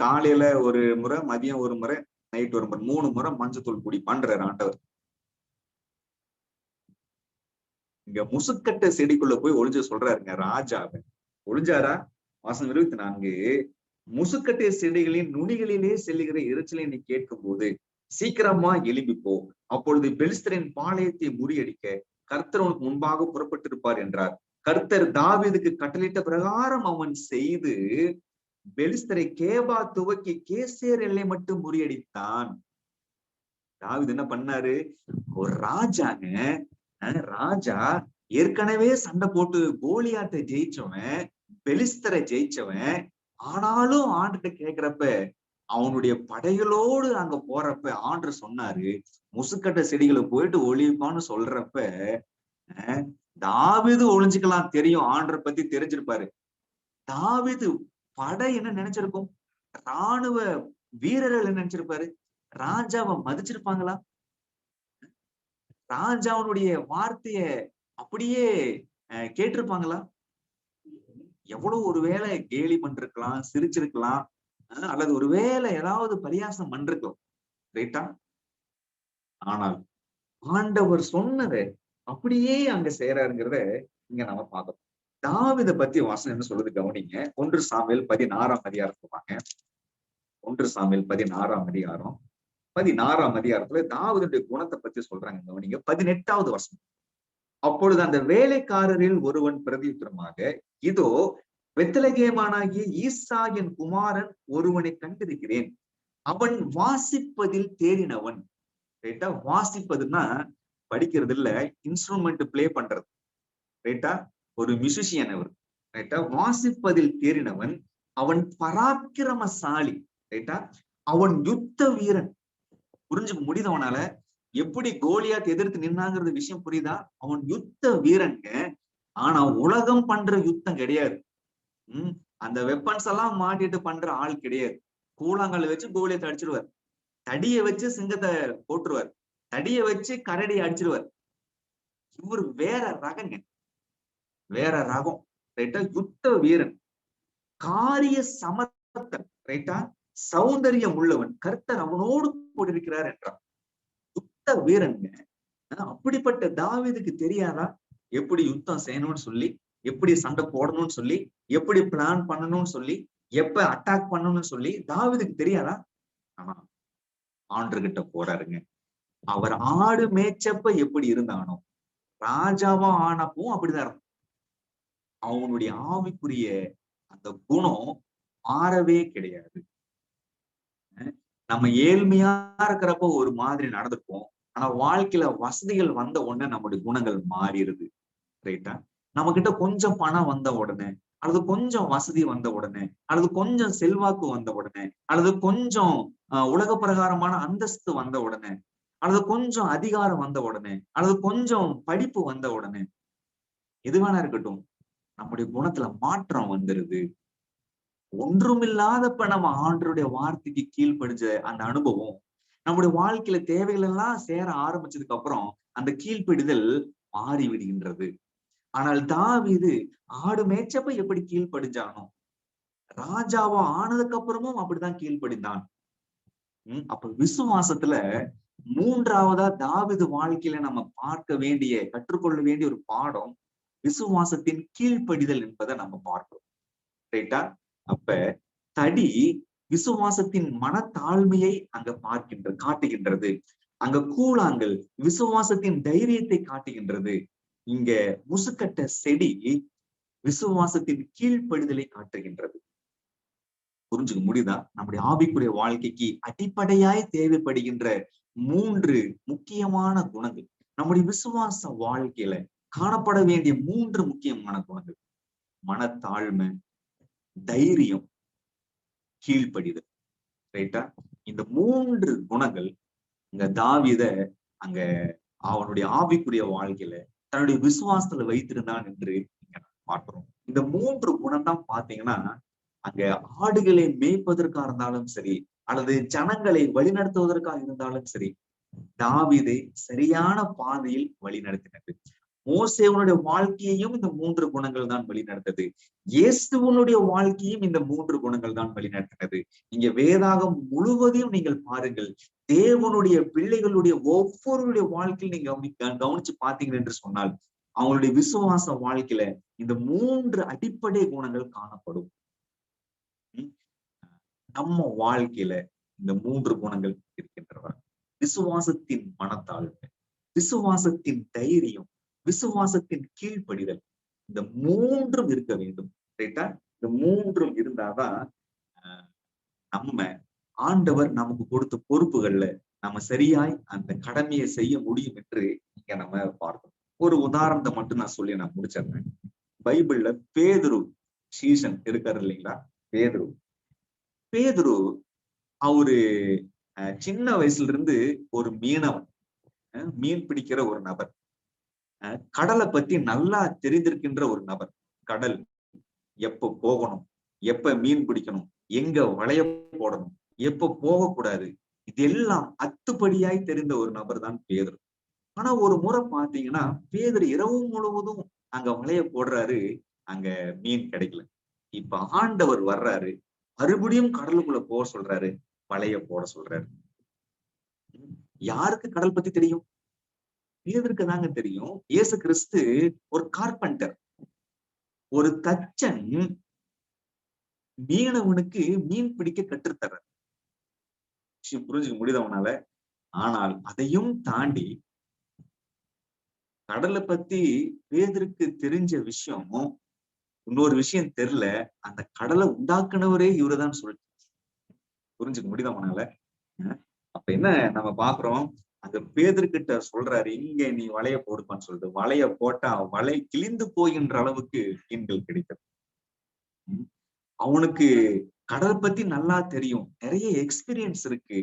காலையில ஒரு முறை, மதியம் ஒரு முறை, நைட் ஒரு முறை, 3 முறை மஞ்சத்தூள் குடி பண்றாரு ஆண்டவர். இங்க முசுக்கட்ட செடிக்குள்ள போய் ஒளிஞ்சு சொல்றாருங்க ராஜாவை. ஒளிஞ்சாரா? வாசம் 24. முசுக்கட்டை செடிகளின் நுனிகளிலே செல்லுகிற இரைச்சலை நீ கேட்கும் போது சீக்கிரமா எழும்பி போ. அப்பொழுது பெலிஸ்தரின் பாளையத்தை முறியடிக்க கர்த்தர் உனக்கு முன்பாக புறப்பட்டிருப்பார் என்றார். கர்த்தர் தாவீதுக்கு கட்டளையிட்ட பிரகாரம் அவன் செய்து பெலிஸ்தரை கேபா துவக்கி கேசேர் எல்லை மட்டும் முறியடித்தான். தாவீது என்ன பண்ணாரு? ஒரு ராஜாங்க, ராஜா ஏற்கனவே சண்டை போட்டு கோலியாத்தை ஜெயிச்சவன், பெலிஸ்தரை ஜெயிச்சவன். ஆனாலும் ஆண்டுகிட்ட கேக்குறப்ப, அவனுடைய படைகளோடு அங்க போறப்ப ஆண்டர் சொன்னாரு, முசுக்கட்ட செடிகளை போயிட்டு ஒளிப்பான்னு சொல்றப்ப, தாவீது ஒளிஞ்சுக்கலாம் தெரியும். ஆண்டர் பத்தி தெரிஞ்சிருப்பாரு. தாவீது படை என்ன நினைச்சிருக்கும்? ராணுவ வீரர்கள் என்ன நினைச்சிருப்பாரு? ராஜாவை மதிச்சிருப்பாங்களா? ராஜாவுடைய வார்த்தைய அப்படியே கேட்டிருப்பாங்களா? எவ்வளவு ஒருவேளை கேலி பண்ணிருக்கலாம், சிரிச்சிருக்கலாம், அல்லது ஒருவேளை ஏதாவது பரியாசம் பண்ணிருக்கலாம். ரைட்டா? ஆனால் ஆண்டவர் சொன்னதை அப்படியே அங்க செய்யறாருங்கிறத இங்க நம்ம பார்க்கணும். தாவீதை பத்தி வசனம் என்ன சொல்லுது கவனிங்க. 1 சாமுவேல் 16ஆம் அதிகாரத்துக்கு வாங்க. 1 சாமுவேல் 16ஆம் அதிகாரம். 16ஆம் அதிகாரத்துல தாவீதுடைய குணத்தை பத்தி சொல்றாங்க கவனிங்க. 18வது வசனம். அப்பொழுது அந்த வேலைக்காரரில் ஒருவன் பிரதியுத்தரமாக, இதோ பெத்லகேமானாகிய ஈசா என் குமாரன் ஒருவனை கண்டிருக்கிறேன், அவன் வாசிப்பதில் தேறினவன். ரைட்டா? வாசிப்பதுன்னா படிக்கிறது இல்ல, இன்ஸ்ட்ருமெண்ட் பிளே பண்றது. ரைட்டா? ஒரு மியூசிஷியன் அவர். ரைட்டா? வாசிப்பதில் தேறினவன், அவன் பராக்கிரமசாலி. ரைட்டா? அவன் யுத்த வீரன். புரிஞ்சுக்க முடியுது அவனால? எப்படி கோலியாத் எதிர்த்து நின்னாங்கிறது விஷயம் புரியுதா? அவன் யுத்த வீரன்ங்க. ஆனா உலகம் பண்ற யுத்தம் கிடையாது. அந்த வெப்பன்ஸ் எல்லாம் மாட்டிட்டு பண்ற ஆள் கிடையாது. கூழாங்கல் வச்சு கோலியத்தை அடிச்சிருவார், தடிய வச்சு சிங்கத்தை போட்டுருவார், தடிய வச்சு கரடி அடிச்சிருவார். இவர் வேற ரகங்க, வேற ரகம். ரைட்டா? யுத்த வீரன், காரிய சமர்த்தன். ரைட்டா? சௌந்தரியம் உள்ளவன், கர்த்தர் அவனோடு போட்டிருக்கிறார் என்றார். யுத்த வீரன்ங்க. அப்படிப்பட்ட தாவீதுக்கு தெரியாதா எப்படி யுத்தம் செய்யணும்னு சொல்லி, எப்படி சண்டை போடணும்னு சொல்லி, எப்படி பிளான் பண்ணணும்னு சொல்லி, எப்ப அட்டாக் பண்ணணும்னு சொல்லி தாவீதுக்கு தெரியாதா? ஆனா ஆண்டர்கிட்ட போறாருங்க. அவர் ஆடு மேய்ச்சப்ப எப்படி இருந்தானோ, ராஜாவா ஆனப்போ அப்படிதான் இருக்கும். அவனுடைய ஆவிக்குரிய அந்த குணம் மாறவே கிடையாது. நம்ம ஏழ்மையா இருக்கிறப்போ ஒரு மாதிரி நடந்திருப்போம். ஆனா வாழ்க்கையில வசதிகள் வந்த உடனே நம்முடைய குணங்கள் மாறிடுது. ரைட்டா? நம்ம கிட்ட கொஞ்சம் பணம் வந்த உடனே, அல்லது கொஞ்சம் வசதி வந்த உடனே, அல்லது கொஞ்சம் செல்வாக்கு வந்த உடனே, அல்லது கொஞ்சம் உலக பிரகாரமான அந்தஸ்து வந்த உடனே, அல்லது கொஞ்சம் அதிகாரம் வந்த உடனே, அல்லது கொஞ்சம் படிப்பு வந்த உடனே, எது வேணா இருக்கட்டும், நம்முடைய குணத்துல மாற்றம் வந்துருது. ஒன்றுமில்லாதப்ப நம்ம ஆண்டருடைய வார்த்தைக்கு கீழ்ப்படிஞ்ச அந்த அனுபவம் நம்முடைய வாழ்க்கையில தேவைகள் எல்லாம் சேர ஆரம்பிச்சதுக்கு அப்புறம் அந்த கீழ்ப்படிதல் மாறி விடுகின்றது. ஆனால் தாவீது ஆடு மேய்ச்சப்ப எப்படி கீழ்ப்படிஞ்சானோ, ராஜாவா ஆனதுக்கு அப்புறமும் அப்படிதான் கீழ்ப்படிந்தான். அப்ப விசுவாசத்துல மூன்றாவதா தாவீது வாழ்க்கையில நம்ம பார்க்க வேண்டிய, கற்றுக்கொள்ள வேண்டிய ஒரு பாடம் விசுவாசத்தின் கீழ்ப்படிதல் என்பதை நம்ம பார்க்கிறோம். ரைட்டா? அப்ப தடி விசுவாசத்தின் மனத்தாழ்மையை அங்க காட்டுகின்றது. அங்க கூழாங்கல் விசுவாசத்தின் தைரியத்தை காட்டுகின்றது. இங்க முசுக்கட்ட செடி விசுவாசத்தின் கீழ்ப்படிதலை காட்டுகின்றது. புரிஞ்சுக்க முடியுதா? நம்முடைய ஆவிக்குரிய வாழ்க்கைக்கு அடிப்படையாய் தேவைப்படுகின்ற 3 முக்கியமான குணங்கள், நம்முடைய விசுவாச வாழ்க்கையில காணப்பட வேண்டிய 3 முக்கியமான குணங்கள்: மனத்தாழ்மை, தைரியம், கீழ்ப்படிதல். ரைட்டா? இந்த 3 குணங்கள் அங்க தாவீத அங்க அவனுடைய ஆவிக்குரிய வாழ்க்கையில தன்னுடைய விசுவாசத்துல வைத்திருந்தான் என்று இங்க பார்க்கிறோம். இந்த 3 குணம் தான் பாத்தீங்கன்னா அங்க ஆடுகளை மேய்ப்பதற்காக இருந்தாலும் சரி, அல்லது ஜனங்களை வழிநடத்துவதற்காக இருந்தாலும் சரி, தாவீதை சரியான பாதையில் வழிநடத்தினது. மோசேவனுடைய வாழ்க்கையையும் இந்த 3 குணங்கள் தான் வழிநடத்தது. இயேசுவனுடைய வாழ்க்கையும் இந்த 3 குணங்கள் தான் வழிநடத்தினது. இங்க வேதாகம் முழுவதையும் நீங்கள் பாருங்கள். தேவனுடைய பிள்ளைகளுடைய ஒவ்வொருடைய வாழ்க்கையில் நீங்க கவனிச்சு பார்த்தீங்க என்று சொன்னால், அவங்களுடைய விசுவாச வாழ்க்கையில இந்த 3 அடிப்படை குணங்கள் காணப்படும். நம்ம வாழ்க்கையில இந்த 3 குணங்கள் இருக்கின்றன. விசுவாசத்தின் மனத்தாழ்மை, விசுவாசத்தின் தைரியம், விசுவாசத்தின் கீழ்ப்படிதல். இந்த 3ம் இருக்க வேண்டும். ரைட்டா? இந்த 3ம் இருந்தாதான் நம்ம ஆண்டவர் நமக்கு கொடுத்த பொறுப்புகள்ல நம்ம சரியாய் அந்த கடமையை செய்ய முடியும் என்று இங்க நம்ம பார்க்கணும். ஒரு உதாரணத்தை மட்டும் நான் சொல்லி நான் முடிச்சிடுறேன். பைபிள்ல பேதுரு சீசன் இருக்காரு இல்லைங்களா? பேதுரு அவரு சின்ன வயசுல இருந்து ஒரு மீனவன், மீன் பிடிக்கிற ஒரு நபர், கடலை பத்தி நல்லா தெரிந்திருக்கின்ற ஒரு நபர். கடல் எப்ப போகணும், எப்ப மீன் பிடிக்கணும், எங்க வளைய போடணும், எப்ப போகக்கூடாது, இதெல்லாம் அத்துப்படியாய் தெரிந்த ஒரு நபர் தான் பேதுரு. ஆனா ஒரு முறை பாத்தீங்கன்னா பேதுரு இரவு முழுவதும் அங்க வளைய போடுறாரு, அங்க மீன் கிடைக்கல. இப்ப ஆண்டவர் வர்றாரு, மறுபடியும் கடலுக்குள்ள போக சொல்றாரு, வளைய போட சொல்றாரு. யாருக்கு கடல் பத்தி தெரியும்? பேதுருக்கு தாங்க தெரியும். இயேசு கிறிஸ்து ஒரு கார்பெண்டர், ஒரு தச்சன் மீனவனுக்கு மீன் பிடிக்க கற்றுத்தர்றார். புரிஞ்சுக்க முடியுதவனால. ஆனால் அதையும் தாண்டி கடலை பத்தி பேதுருக்கு தெரிஞ்ச விஷயம் இன்னொரு விஷயம் தெரியல, அந்த கடலை உண்டாக்குனவரே இவருதான் சொல்லிட்டு புரிஞ்சுக்க முடியுதா உங்களால? அப்ப என்ன நம்ம பாக்குறோம், அந்த பேதுருகிட்ட சொல்றாரு, இங்க நீ வலைய போடுப்பான்னு சொல்லிட்டு. வலைய போட்டா வலை கிழிந்து போகின்ற அளவுக்கு மீன்கள் கிடைத்தது. ம். அவனுக்கு கடல் பத்தி நல்லா தெரியும். நிறைய எக்ஸ்பீரியன்ஸ் இருக்கு.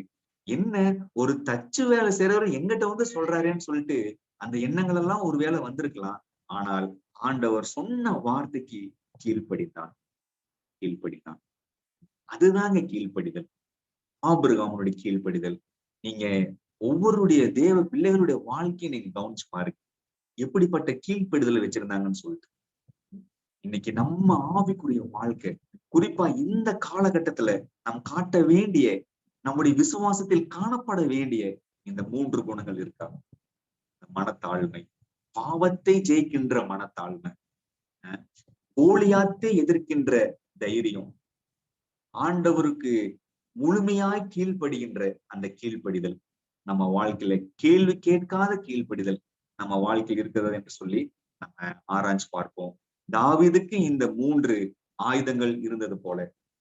என்ன ஒரு தச்சு வேலை செய்றவரு எங்கிட்ட வந்து சொல்றாரேன்னு சொல்லிட்டு, அந்த எண்ணங்கள் எல்லாம் ஒருவேளை வந்திருக்கலாம். ஆனால் ஆண்டவர் சொன்ன வார்த்தைக்கு கீழ்ப்படிந்தான், கீழ்ப்படிந்தான். அதுதாங்க கீழ்ப்படிதல். ஆபிரகாமுடைய கீழ்ப்படிதல். நீங்க ஒவ்வொருடைய தேவ பிள்ளைகளுடைய வாழ்க்கையை நீங்க கவனிச்சு பாருங்க. எப்படிப்பட்ட கீழ்ப்படிதலை வச்சிருந்தாங்கன்னு சொல்லிட்டு. இன்னைக்கு நம்ம ஆவிக்குரிய வாழ்க்கை, குறிப்பா இந்த காலகட்டத்துல நாம் காட்ட வேண்டிய, நம்முடைய விசுவாசத்தில் காணப்பட வேண்டிய இந்த 3 குணங்கள் இருக்கா? மனத்தாழ்மை, பாவத்தை ஜெயிக்கின்ற மனத்தாழ்மை, கோலியாத்தை எதிர்க்கின்ற தைரியம், ஆண்டவருக்கு முழுமையாய் கீழ்ப்படிகின்ற அந்த கீழ்ப்படிதல், நம்ம வாழ்க்கையில கேள்வி கேட்காத கீழ்ப்படிதல் நம்ம வாழ்க்கையில் இருக்கிறது என்று சொல்லி நம்ம ஆராய்ச்சி பார்ப்போம். தாவீதுக்கு இந்த 3 ஆயுதங்கள் இருந்தது போல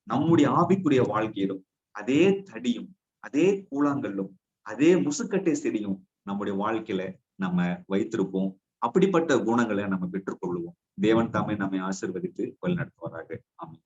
நம்முடைய ஆவிக்குரிய வாழ்க்கையிலும் அதே தடியும், அதே கூழாங்கல்லும், அதே முசுக்கட்டை செடியும் நம்முடைய வாழ்க்கையில நம்ம வைத்திருப்போம். அப்படிப்பட்ட குணங்களை நம்ம பெற்றுக்கொள்வோம். தேவன் தாமே நம்மை ஆசீர்வதித்து வழிநடத்துவாராக. ஆமென்.